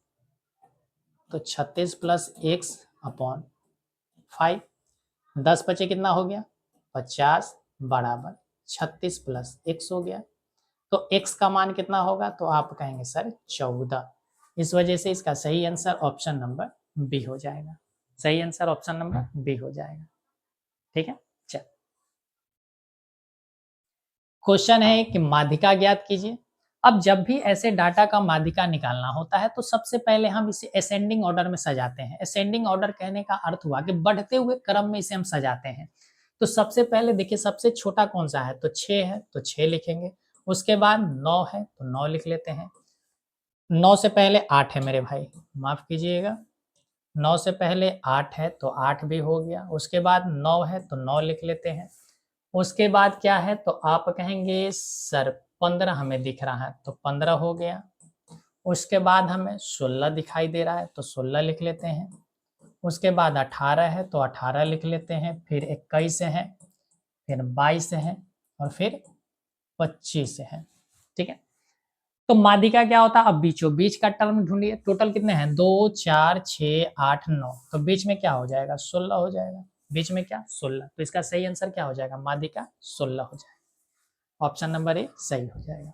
तो 36 + x/5, 10 बचे कितना हो गया 50 बराबर 36 + x हो गया। तो x का मान कितना होगा, तो आप कहेंगे सर 14। इस वजह से इसका सही आंसर ऑप्शन नंबर बी हो जाएगा। सही आंसर ऑप्शन नंबर बी हो जाएगा। ठीक है, चल क्वेश्चन है कि माध्यिका ज्ञात कीजिए। अब जब भी ऐसे डाटा का माध्यिका निकालना होता है तो सबसे पहले हम इसे असेंडिंग ऑर्डर में सजाते हैं। असेंडिंग ऑर्डर कहने का अर्थ हुआ कि बढ़ते हुए क्रम में इसे हम सजाते हैं। तो सबसे पहले देखिए सबसे छोटा कौन सा है, तो 6 है तो 6 लिखेंगे। उसके बाद 9 है तो 9 लिख लेते हैं। 9 से पहले 8 है मेरे भाई, माफ कीजिएगा, 9 से पहले 8 है तो 8 भी हो गया, उसके बाद 9 है तो 9 लिख लेते हैं, उसके बाद क्या है तो आप कहेंगे सर 15 हमें दिख रहा है तो 15 हो गया, उसके बाद हमें 16 दिखाई दे रहा है तो 16 लिख लेते हैं, उसके बाद 18 है तो 18 लिख लेते हैं, फिर 21 है, फिर 22 है और फिर 25 है। ठीक है, तो माध्यिका क्या होता है, अब बीचों बीच का टर्म ढूंढिए, टोटल कितने हैं 2 4 6 8 9, तो बीच में क्या हो जाएगा 16 हो जाएगा, बीच में क्या 16, तो इसका सही आंसर क्या हो जाएगा, माध्यिका 16 हो जाएगा, ऑप्शन नंबर ए सही हो जाएगा।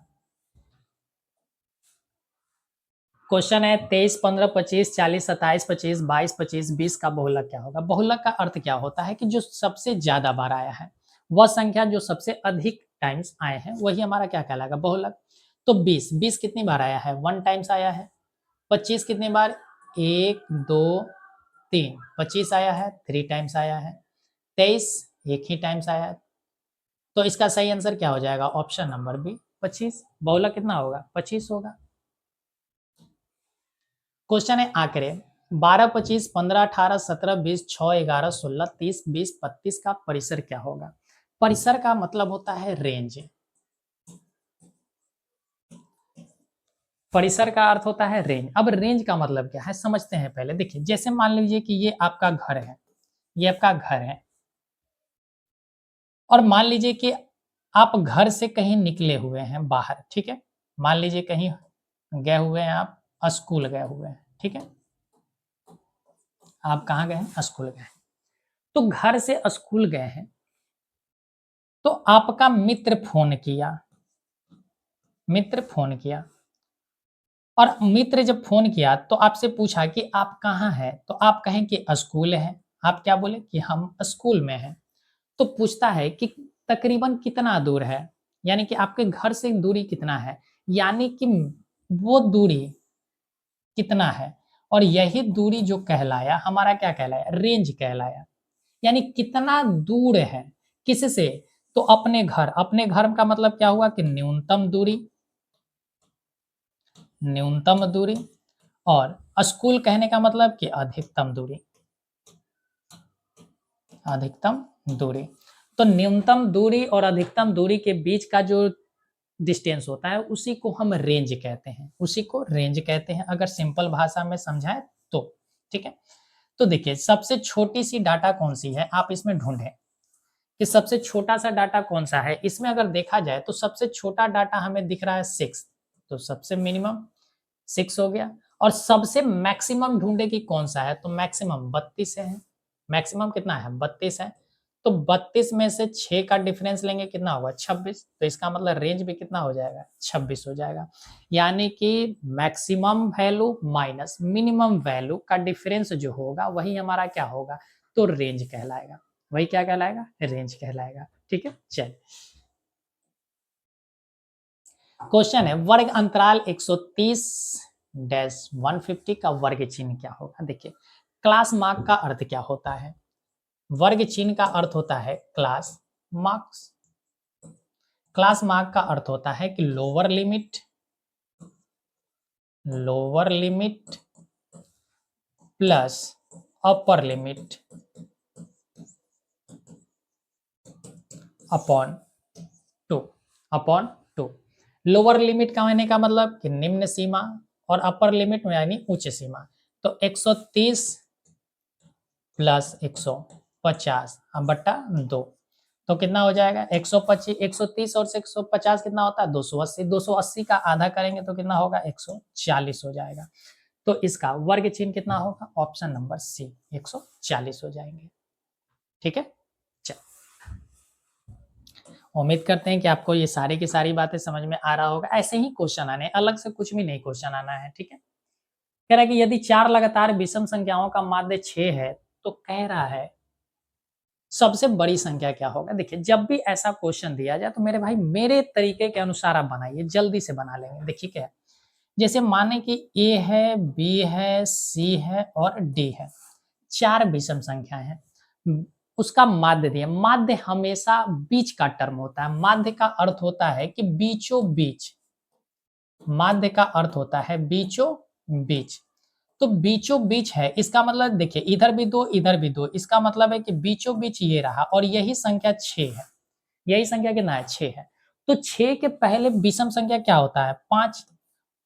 क्वेश्चन है 23 15 25 40 27 25 22 25 20 का बहुलक क्या होगा। बहुलक का अर्थ क्या होता है कि जो सबसे ज्यादा बार आया है, वह संख्या जो सबसे अधिक टाइम्स आए हैं वही हमारा क्या कहलाएगा बहुलक। तो 20 20 कितनी बार आया है, 1 टाइम्स आया है। 25 कितनी बार, 1 2 3, 25 आया है 3 टाइम्स आया है। 23 एक ही टाइम्स आया है, तो इसका सही आंसर क्या हो जाएगा, ऑप्शन नंबर बी 25। बहुलक कितना होगा 25 होगा। क्वेश्चन है आंकड़े 12 25 15 18 17 20 6 11 16 30 20 32 का परिसर क्या होगा। परिसर का मतलब होता है रेंज, परिसर का अर्थ होता है रेंज। अब रेंज का मतलब क्या है समझते हैं पहले। देखिए जैसे मान लीजिए कि ये आपका घर है, ये आपका घर है, और मान लीजिए कि आप घर से कहीं निकले हुए हैं बाहर, ठीक है, मान लीजिए कहीं गए हुए हैं, आप स्कूल गए हुए हैं, ठीक है, आप कहाँ गए हैं स्कूल गए हैं, तो घर से स्कूल गए हैं, तो आपका मित्र फोन किया, मित्र फोन किया, और मित्र जब फोन किया तो आपसे पूछा कि आप कहाँ हैं, तो आप कहें कि स्कूल है, आप क्या बोले कि हम स्कूल में हैं। तो पूछता है कि तकरीबन कितना दूर है, यानी कि आपके घर से दूरी कितना है, यानी कि वो दूरी कितना है, और यही दूरी जो कहलाया हमारा क्या कहलाया, रेंज कहलाया, यानी कितना दूर है किससे, तो अपने घर, अपने घर का मतलब क्या हुआ कि न्यूनतम दूरी, न्यूनतम दूरी, और स्कूल कहने का मतलब कि अधिकतम दूरी, अधिकतम दूरी। तो न्यूनतम दूरी और अधिकतम दूरी के बीच का जो डिस्टेंस होता है उसी को हम रेंज कहते हैं, उसी को रेंज कहते हैं अगर सिंपल भाषा में समझाएं तो। ठीक है, तो देखिए सबसे छोटी सी डाटा कौन सी है, आप इसमें ढूंढें कि सबसे छोटा सा डाटा कौन सा है। इसमें अगर देखा जाए तो सबसे छोटा डाटा हमें दिख रहा है 6, तो सबसे मिनिमम 6 हो गया, और सबसे मैक्सिमम ढूंढे कि कौन सा है, तो मैक्सिमम 32 है, मैक्सिमम कितना है 32 है, तो 32 में से 6 का डिफरेंस लेंगे कितना होगा 26, तो इसका मतलब रेंज भी कितना हो जाएगा 26 हो जाएगा। यानी कि maximum value minus minimum value का डिफरेंस जो होगा वही हमारा क्या होगा, तो रेंज कहलाएगा, वही क्या कहलाएगा रेंज कहलाएगा। ठीक है, चल क्वेश्चन है वर्ग अंतराल 130 डैश 150 का वर्ग चिन्ह क्या होगा। देखिए क्लास मार्क का अर्थ क्या होता है, वर्ग चिन्ह का अर्थ होता है क्लास मार्क्स, क्लास मार्क का अर्थ होता है कि lower limit, lower limit plus upper limit upon 2, upon 2। Lower limit का कहने का मतलब कि निम्न सीमा, और अपर लिमिट में यानी उच्च सीमा। तो 130 प्लस 150 बट्टा 2, तो कितना हो जाएगा 125, 130 और 150 कितना होता है 280, 280 का आधा करेंगे तो कितना होगा 140 हो जाएगा। तो इसका वर्ग चिन्ह कितना होगा, ऑप्शन नंबर सी 140 हो जाएंगे। ठीक है, उम्मीद करते हैं कि आपको ये सारी की सारी बातें समझ में आ रहा होगा। ऐसे ही क्वेश्चन आने, अलग से कुछ भी नहीं क्वेश्चन आना है। ठीक है, कह रहा है कि यदि 4 लगातार विषम संख्याओं का माध्य 6 है तो कह रहा है सबसे बड़ी संख्या क्या होगा। देखिए जब भी ऐसा क्वेश्चन दिया जाए तो मेरे भाई मेरे तरीके के अनुसार आप बनाइए, जल्दी से बना लेंगे। देखिए क्या है, जैसे माने कि ए है, बी है, सी है और डी है, 4 विषम संख्या है, उसका माध्य दिया। माध्य हमेशा बीच का टर्म होता है, माध्य का अर्थ होता है कि बीचों बीच, माध्य का अर्थ होता है बीचों बीच। तो बीचों बीच है, इसका मतलब देखिए इधर भी दो इधर भी दो, इसका मतलब है कि बीचों बीच ये रहा और यही संख्या 6 है। यही संख्या कितना है? 6 है। तो 6 के पहले विषम संख्या क्या होता है? 5।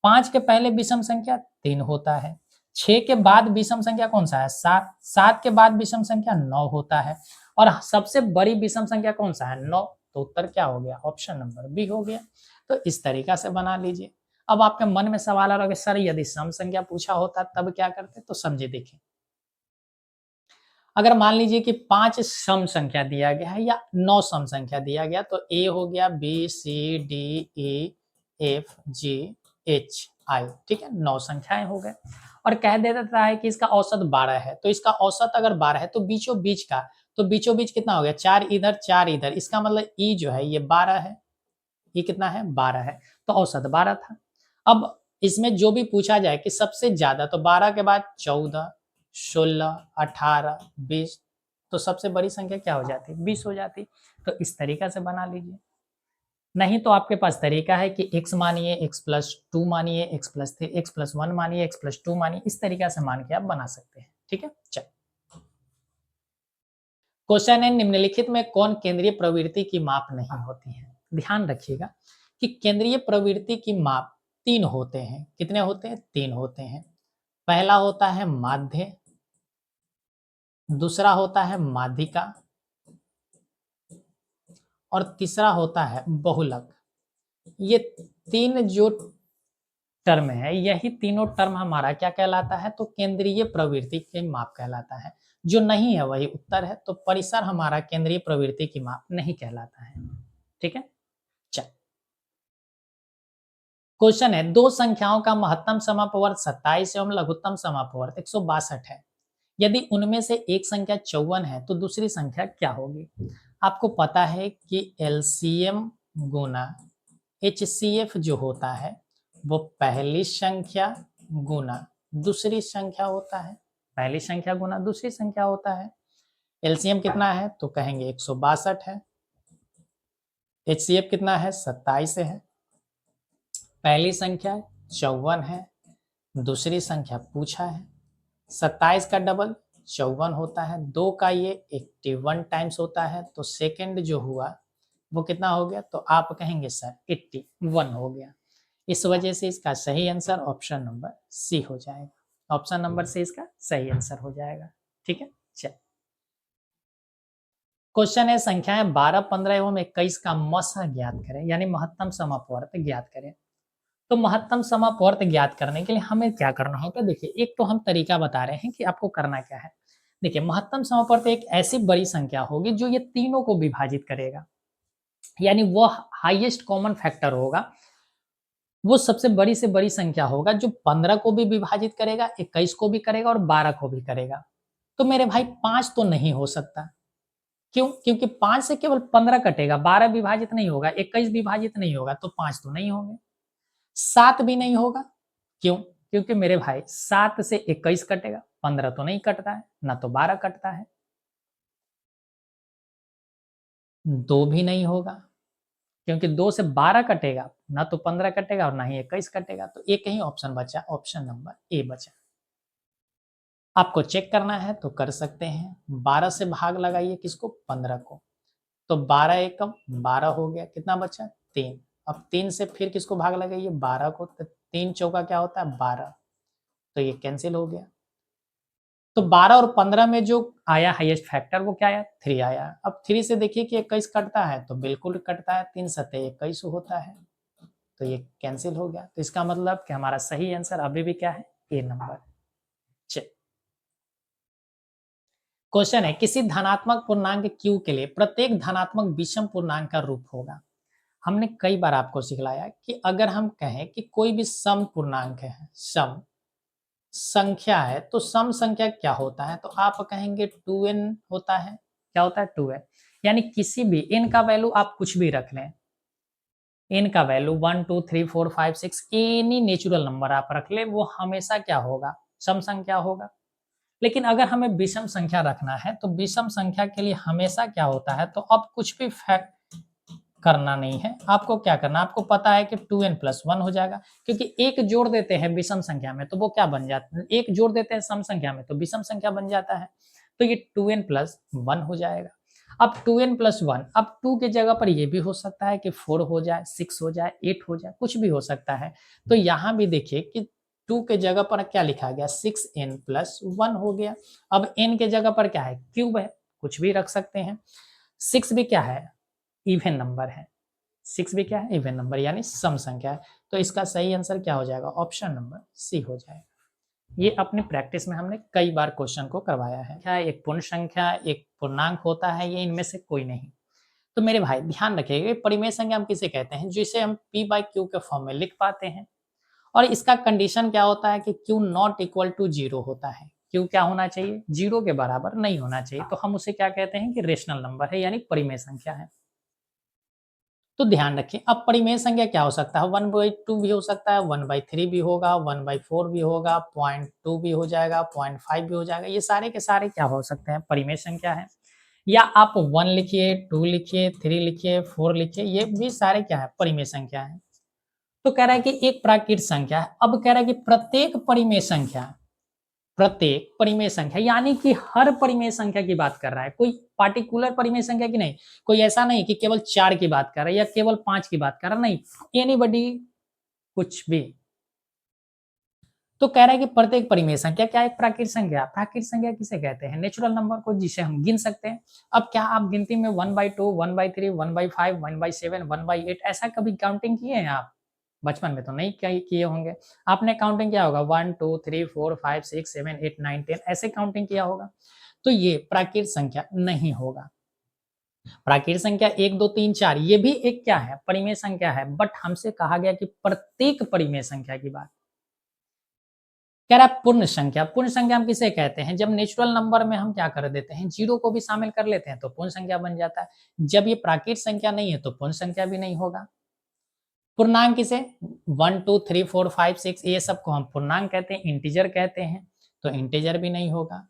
5 के पहले विषम संख्या 3 होता है। 6 के बाद विषम संख्या कौन सा है? 7। 7 के बाद विषम संख्या 9 होता है और सबसे बड़ी विषम संख्या कौन सा है? 9। तो उत्तर क्या हो गया? ऑप्शन नंबर बी हो गया। तो इस तरीका से बना लीजिए। अब आपके मन में सवाल आ रहा होगा सर यदि सम संख्या पूछा होता तब क्या करते? तो समझे देखिए, अगर मान लीजिए कि 5 सम संख्या दिया गया है या 9 सम संख्या दिया गया तो ए हो गया, B C D E F G H I, ठीक है, 9 संख्याएं हो गए और कह दे देता है कि इसका औसत 12 है। तो इसका औसत अगर 12 है तो बीचों बीच का, तो बीचों बीच कितना हो गया? 4 इधर 4 इधर, इसका मतलब ई जो है ये 12 है। ये कितना है? 12 है। तो औसत 12 था। अब इसमें जो भी पूछा जाए कि सबसे ज्यादा, तो 12 के बाद 14, 16, 18, 20, तो सबसे बड़ी संख्या क्या हो जाती? 20 हो जाती। तो इस तरीका से बना लीजिए। नहीं तो आपके पास तरीका है कि x मानिए, x+2 मानिए, x+3, x+1 मानिए, x+2 मानिए, इस तरीका से मान के आप बना सकते हैं। ठीक है, चल। क्वेश्चन है, निम्नलिखित में कौन केंद्रीय प्रवृत्ति की माप नहीं होती है? ध्यान रखिएगा कि केंद्रीय प्रवृत्ति की माप 3 होते हैं। कितने होते हैं? 3 होते हैं। पहला होता है माध्य, दूसरा होता है माध्यिका और तीसरा होता है बहुलक। ये 3 जो टर्म है, यही तीनों टर्म हमारा क्या कहलाता है? तो केंद्रीय प्रवृत्ति के माप कहलाता है। जो नहीं है वही उत्तर है। तो परिसर हमारा केंद्रीय प्रवृत्ति की माप नहीं कहलाता है। ठीक है, चल। क्वेश्चन है, दो संख्याओं का महत्तम समापवर्त 27 एवं लघुत्तम समापवर्त 162 है। यदि उनमें से एक संख्या 54 है तो दूसरी संख्या क्या होगी? आपको पता है कि एलसीएम गुना एचसीएफ जो होता है वो पहली संख्या गुना दूसरी संख्या होता है। पहली संख्या गुना दूसरी संख्या होता है। एलसीएम कितना है? तो कहेंगे 162 है। एचसीएफ कितना है? 27 है। पहली संख्या 54 है, दूसरी संख्या पूछा है। 27 का डबल 54 होता है, 2 का ये 81 टाइम्स होता है, तो सेकंड जो हुआ वो कितना हो गया? तो आप कहेंगे सर 81 हो गया। इस वजह से इसका सही आंसर ऑप्शन नंबर सी हो जाएगा। ऑप्शन नंबर सी इसका सही आंसर हो जाएगा। ठीक है, चल। क्वेश्चन है, संख्याएं 12, 15 एवं 21 का मसा ज्ञात करें, यानी महत्तम समापवर्त ज्ञात करें। तो महत्तम समापवर्त ज्ञात करने के लिए हमें क्या करना होगा? देखिए, एक तो हम तरीका बता रहे हैं कि आपको करना क्या है। देखिए, महत्तम समापवर्त एक ऐसी बड़ी संख्या होगी जो ये तीनों को विभाजित करेगा, यानी वो हाईएस्ट कॉमन फैक्टर होगा। वो सबसे बड़ी से बड़ी संख्या होगा जो 15 को भी विभाजित करेगा, 21 को भी करेगा और 12 को भी करेगा। तो मेरे भाई 5 तो नहीं हो सकता। क्यों? क्योंकि 5 से केवल 15 कटेगा, 12 विभाजित नहीं होगा, 21 विभाजित नहीं होगा, तो 5 तो नहीं होंगे। 7 भी नहीं होगा। क्यों? क्योंकि मेरे भाई 7 से 21 कटेगा, 15 तो नहीं कटता है, ना तो 12 कटता है। 2 भी नहीं होगा, क्योंकि 2 से 12 कटेगा, ना तो 15 कटेगा और ना ही 21 कटेगा। तो एक ही ऑप्शन बचा, ऑप्शन नंबर ए बचा। आपको चेक करना है तो कर सकते हैं। 12 से भाग लगाइए किसको? 15 को। तो 12 एकम 12 हो गया, कितना बचा? 3। अब 3 से फिर किसको भाग लगाइए? 12 को। तो 3 चौका क्या होता है? 12। तो ये कैंसिल हो गया। तो 12 और 15 में जो आया हाईएस्ट फैक्टर वो क्या आया? 3 आया। अब 3 से देखिए कि 21 कटता है, तो बिल्कुल कटता है, 3 सत्ते 21 होता है, तो ये कैंसिल हो गया। तो इसका मतलब कि हमारा सही आंसर अभी भी क्या है? ए नंबर। चलिए, क्वेश्चन है, किसी धनात्मक पूर्णांक q के लिए प्रत्येक धनात्मक विषम पूर्णांक का रूप होगा। हमने कई बार आपको सिखलाया कि अगर हम कहें कि कोई भी सम पूर्णांक है, सम संख्या है, तो सम संख्या क्या होता है? तो आप कहेंगे 2n होता है। क्या होता है? 2n। यानी किसी भी n का वैल्यू आप कुछ भी रख लें, n का वैल्यू 1 2 3 4 5 6 एनी नेचुरल नंबर आप रख ले, वो हमेशा क्या होगा? सम संख्या होगा। लेकिन अगर हमें विषम संख्या रखना है तो विषम संख्या के लिए हमेशा क्या होता है? तो अब कुछ भी फैक्ट करना नहीं है। आपको क्या करना, आपको पता है कि 2n+1 हो जाएगा, क्योंकि एक जोड़ देते हैं विषम संख्या में तो वो क्या बन जाता है, एक जोड़ देते हैं सम संख्या में तो विषम संख्या बन जाता है। तो ये 2n+1 हो जाएगा। अब 2n+1, अब 2 के जगह पर ये भी हो सकता है कि 4 हो जाए, 6 हो जाए, 8 हो जाए, कुछ भी हो सकता है। तो यहाँ भी देखिए कि 2 के जगह पर क्या लिखा गया, 6n+1 हो गया। अब n के जगह पर क्या है, क्यूब है, कुछ भी रख सकते हैं। 6 भी क्या है, इवन नंबर है। 6 भी क्या है, इवन नंबर यानी सम संख्या है। तो इसका सही आंसर क्या हो जाएगा, ऑप्शन नंबर सी हो जाएगा। ये अपनी प्रैक्टिस में हमने कई बार क्वेश्चन को करवाया है। क्या एक पूर्ण संख्या, एक पूर्णांक होता है, ये इनमें से कोई नहीं। तो मेरे भाई ध्यान रखिएगा, परिमेय संख्या हम किसे कहते हैं, जिसे हम p/q के फॉर्म में लिख पाते हैं। और इसका कंडीशन क्या होता है कि q नॉट इक्वल टू 0 होता है। q क्या होना चाहिए, 0 के बराबर नहीं होना चाहिए। तो हम उसे क्या कहते हैं कि रेशनल नंबर है, यानी परिमेय संख्या है। तो ध्यान रखें, अब परिमेय संख्या क्या हो सकता है, 1/2 भी हो सकता है, 1/3 भी होगा, 1/4 भी होगा, 0.2 भी हो जाएगा, 0.5 भी हो जाएगा। ये सारे के सारे क्या हो सकते हैं, परिमेय संख्या है। या आप 1 लिखिए, 2 लिखिए, 3 लिखिए, 4 लिखिए, ये भी सारे क्या है, परिमेय संख्या है। तो कह रहा है कि एक प्राकृत संख्या है। अब कह रहा है कि प्रत्येक परिमेय संख्या यानी कि हर परिमेय संख्या की बात कर रहा है, कोई पार्टिकुलर परिमेय संख्या की नहीं। कोई ऐसा नहीं कि केवल 4 की बात कर रहा है या केवल 5 की बात कर रहा, नहीं, एनीबॉडी, कुछ भी। तो कह रहा है कि प्रत्येक परिमेय संख्या क्या है, एक प्राकृत संख्या। प्राकृत संख्या किसे कहते हैं, नेचुरल नंबर को, जिसे हम गिन सकते हैं। अब क्या आप गिनती में 1/2, 1/3, 1/5, 1/7, 1/8 ऐसा कभी काउंटिंग किए हैं आप, बचपन में तो नहीं किए होंगे। आपने काउंटिंग किया होगा 1 2 3 4 5 6 7 8 9 10 ऐसे काउंटिंग किया होगा। तो ये प्राकृत संख्या नहीं होगा। प्राकृत संख्या 1 2 3 4 ये भी एक क्या है, परिमेय संख्या है, बट हमसे कहा गया कि प्रत्येक परिमेय संख्या की बात। कह रहा है पूर्ण संख्या। पूर्ण संख्या हम किसे कहते हैं, जब नेचुरल नंबर में हम क्या कर देते हैं, जीरो को भी शामिल कर लेते हैं तो पूर्ण संख्या बन जाता है। जब ये प्राकृत संख्या नहीं है तो पूर्ण संख्या भी नहीं होगा। पूर्णांक किसे, 1 2 3 4 5 6 ये सबको हम पूर्णांक कहते हैं, इंटीजर कहते हैं, तो इंटीजर भी नहीं होगा।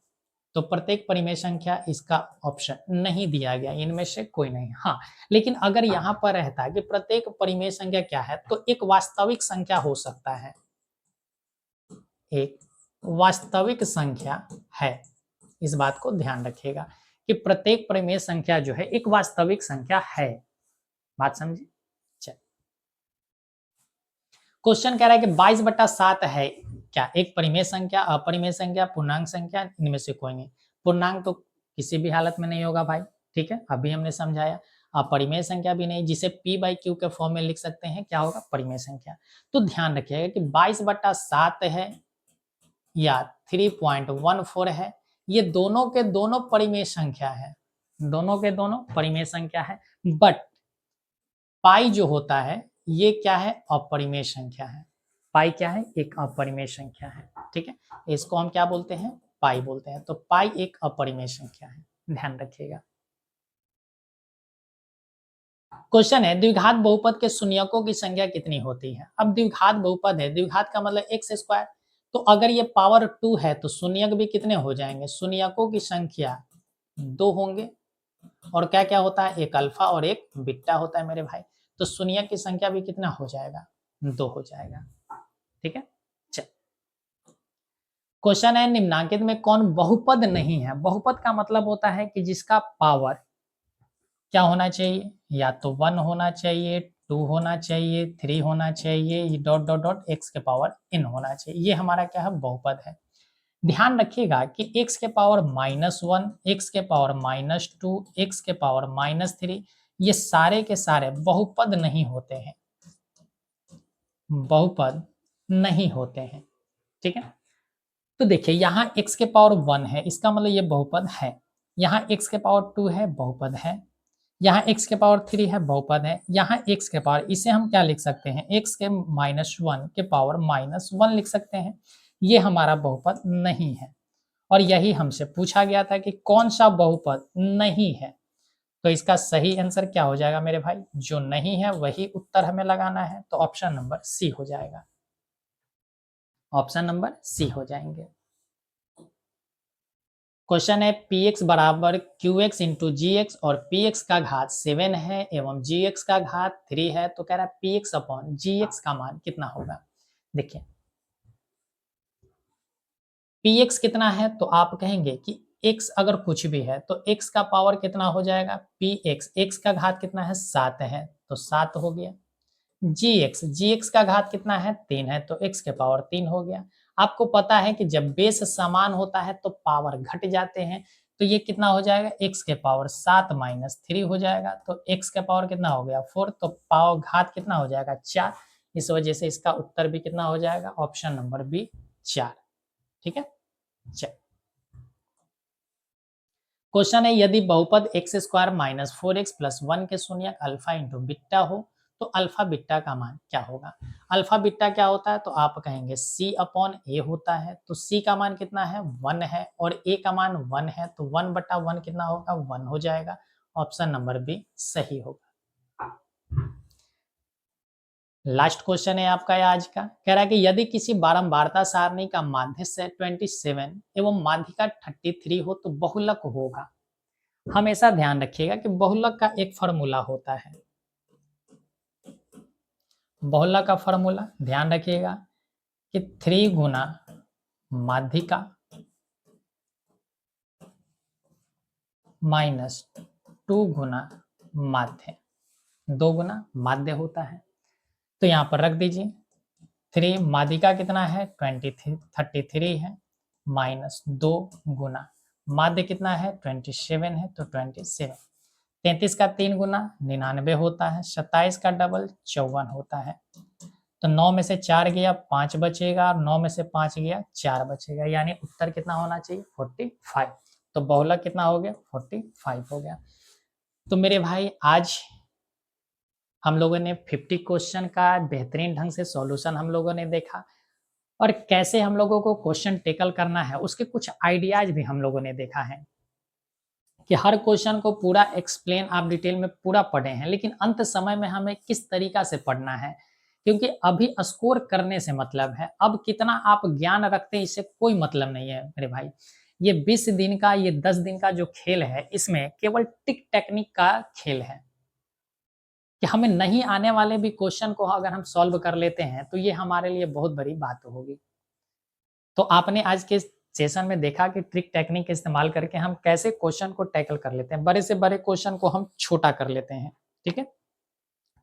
तो प्रत्येक परिमेय संख्या इसका ऑप्शन नहीं दिया गया, इनमें से कोई नहीं। हाँ, लेकिन अगर यहाँ पर रहता है कि प्रत्येक परिमेय संख्या क्या है, तो एक वास्तविक संख्या हो सकता है, एक वास्तविक संख्या है। इस बात को ध्यान रखिएगा कि प्रत्येक परिमेय संख्या जो है एक वास्तविक संख्या है। बात समझे। क्वेश्चन कह रहा है कि 22/7 है क्या, एक परिमेय संख्या, अपरिमेय संख्या, पूर्णांक संख्या, इनमें से कोई नहीं। पूर्णांक तो किसी भी हालत में नहीं होगा भाई, ठीक है, अभी हमने समझाया। अपरिमेय संख्या भी नहीं, जिसे p/q के फॉर्म में लिख सकते हैं, क्या होगा, परिमेय संख्या। तो ध्यान रखिएगा कि 22/7 है या 3.14 है, ये दोनों के दोनों परिमेय संख्या है, दोनों के दोनों परिमेय संख्या है। बट पाई जो होता है ये क्या है, अपरिमेय संख्या है। पाई क्या है, एक अपरिमेय संख्या है, ठीक है। इसको हम क्या बोलते हैं, पाई बोलते हैं। तो पाई एक अपरिमेय संख्या है, ध्यान रखिएगा। क्वेश्चन है, द्विघात बहुपद के शून्यकों की संख्या कितनी होती है। अब द्विघात बहुपद है, द्विघात का मतलब x²। तो अगर ये पावर 2 है तो शून्यक भी कितने हो जाएंगे, शून्यकों की संख्या 2 होंगे। और क्या क्या होता है, एक अल्फा और एक बीटा होता है मेरे भाई। तो शून्यक की संख्या भी कितना हो जाएगा, 2 हो जाएगा, ठीक है। चल, क्वेश्चन है, निम्नांकित में कौन बहुपद नहीं है। बहुपद का मतलब होता है कि जिसका पावर क्या होना चाहिए, या तो 1 होना चाहिए, 2 होना चाहिए, 3 होना चाहिए, डॉट डॉट डॉट x के पावर n होना चाहिए। ये हमारा क्या है, बहुपद है। ध्यान रखिएगा कि x के पावर -1, x के पावर -2, x के पावर -3 ये सारे के सारे बहुपद नहीं होते हैं, बहुपद नहीं होते हैं, ठीक है। तो देखिए यहाँ x के पावर 1 है, इसका मतलब ये बहुपद है। यहाँ x के पावर 2 है, बहुपद है। यहाँ x के पावर 3 है, बहुपद है। यहाँ x के पावर, इसे हम क्या लिख सकते हैं, x के -1 के पावर -1 लिख सकते हैं। ये हमारा बहुपद नहीं है। और यही हमसे पूछा गया था कि कौन सा बहुपद नहीं है। तो इसका सही आंसर क्या हो जाएगा मेरे भाई, जो नहीं है वही उत्तर हमें लगाना है। तो ऑप्शन नंबर सी हो जाएगा, ऑप्शन नंबर सी हो जाएंगे। क्वेश्चन है पी एक्स बराबर क्यू एक्स इंटू जी एक्स और पी एक्स का घात 7 है एवं जी एक्स का घात 3 है, तो कह रहा है पी एक्स अपॉन जी एक्स का मान कितना होगा। देखिए पी एक्स कितना है, तो आप कहेंगे कि एक्स अगर कुछ भी है तो एक्स का पावर कितना हो जाएगा, पी एक्स, एक्स का घात कितना है 7 है तो 7 हो गया। जी एक्स का घात कितना है 3 है तो एक्स के पावर 3 हो गया। आपको पता है कि जब बेस समान होता है तो पावर घट जाते हैं, तो ये कितना हो जाएगा, एक्स के पावर 7 माइनस 3 हो जाएगा, तो एक्स का पावर कितना हो गया 4, तो पावर घात कितना हो जाएगा 4। इस वजह से इसका उत्तर भी कितना हो जाएगा, ऑप्शन नंबर बी 4। ठीक है। चल क्वेश्चन है यदि बहुपद x square minus 4x plus 1 के शून्यक अल्फा इंटू बीटा हो तो अल्फा बीटा का मान क्या होगा। अल्फा बीटा क्या होता है, तो आप कहेंगे c अपॉन ए होता है, तो c का मान कितना है 1 है और a का मान 1 है, तो 1/1 कितना होगा 1 हो जाएगा। ऑप्शन नंबर बी सही होगा। लास्ट क्वेश्चन है आपका आज का, कह रहा है कि यदि किसी बारंबारता सारणी का माध्य से 27 एवं माध्यिका 33 हो तो बहुलक होगा। हमेशा ध्यान रखिएगा कि बहुलक का एक फॉर्मूला होता है, बहुलक का फॉर्मूला ध्यान रखिएगा कि 3 गुना माध्यिका माइनस 2 गुना माध्य, 2 गुना माध्य होता है। तो यहाँ पर रख दीजिए 3, माध्यिका कितना है 33 है, माइनस 2 गुना माध्य कितना है 27 है, तो 27। 33 का 3 गुना 99 होता है, 27 का डबल 54 होता है, तो 9 में से 4 गया 5 बचेगा, 9 में से 5 गया 4 बचेगा, यानी उत्तर कितना होना चाहिए 45। तो बहुलक कितना हो गया 45 हो गया। तो मेरे भाई आज हम लोगों ने 50 क्वेश्चन का बेहतरीन ढंग से सॉल्यूशन हम लोगों ने देखा, और कैसे हम लोगों को क्वेश्चन टेकल करना है उसके कुछ आइडियाज भी हम लोगों ने देखा है कि हर क्वेश्चन को पूरा एक्सप्लेन आप डिटेल में पूरा पढ़े हैं, लेकिन अंत समय में हमें किस तरीका से पढ़ना है, क्योंकि अभी स्कोर करने से मतलब है, अब कितना आप ज्ञान रखते हैं इससे कोई मतलब नहीं है मेरे भाई। ये 20 दिन का, ये 10 दिन का जो खेल है इसमें केवल टिक टेक्निक का खेल है कि हमें नहीं आने वाले भी क्वेश्चन को अगर हम सॉल्व कर लेते हैं तो ये हमारे लिए बहुत बड़ी बात होगी। तो आपने आज के सेशन में देखा कि ट्रिक टेक्निक इस्तेमाल करके हम कैसे क्वेश्चन को टैकल कर लेते हैं, बड़े से बड़े क्वेश्चन को हम छोटा कर लेते हैं। ठीक है,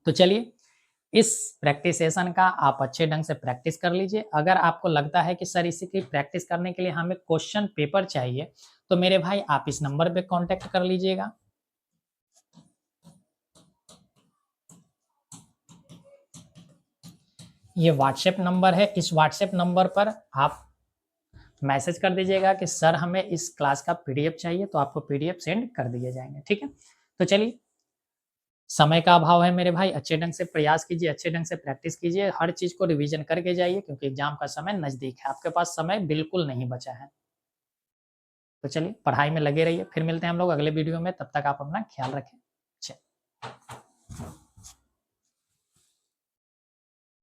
तो चलिए इस प्रैक्टिस सेशन का आप अच्छे ढंग से प्रैक्टिस कर लीजिए। अगर आपको लगता है कि सर इसी की प्रैक्टिस करने के लिए हमें क्वेश्चन पेपर चाहिए, तो मेरे भाई आप इस नंबर पे कांटेक्ट कर लीजिएगा। ये व्हाट्सएप नंबर है, इस व्हाट्सएप नंबर पर आप मैसेज कर दीजिएगा कि सर हमें इस क्लास का पीडीएफ चाहिए, तो आपको पीडीएफ सेंड कर दिए जाएंगे। ठीक है, तो चलिए समय का अभाव है मेरे भाई, अच्छे ढंग से प्रयास कीजिए, अच्छे ढंग से प्रैक्टिस कीजिए, हर चीज को रिवीजन करके जाइए, क्योंकि एग्जाम का समय नजदीक है, आपके पास समय बिल्कुल नहीं बचा है। तो चलिए पढ़ाई में लगे रहिए, फिर मिलते हैं हम लोग अगले वीडियो में, तब तक आप अपना ख्याल रखें।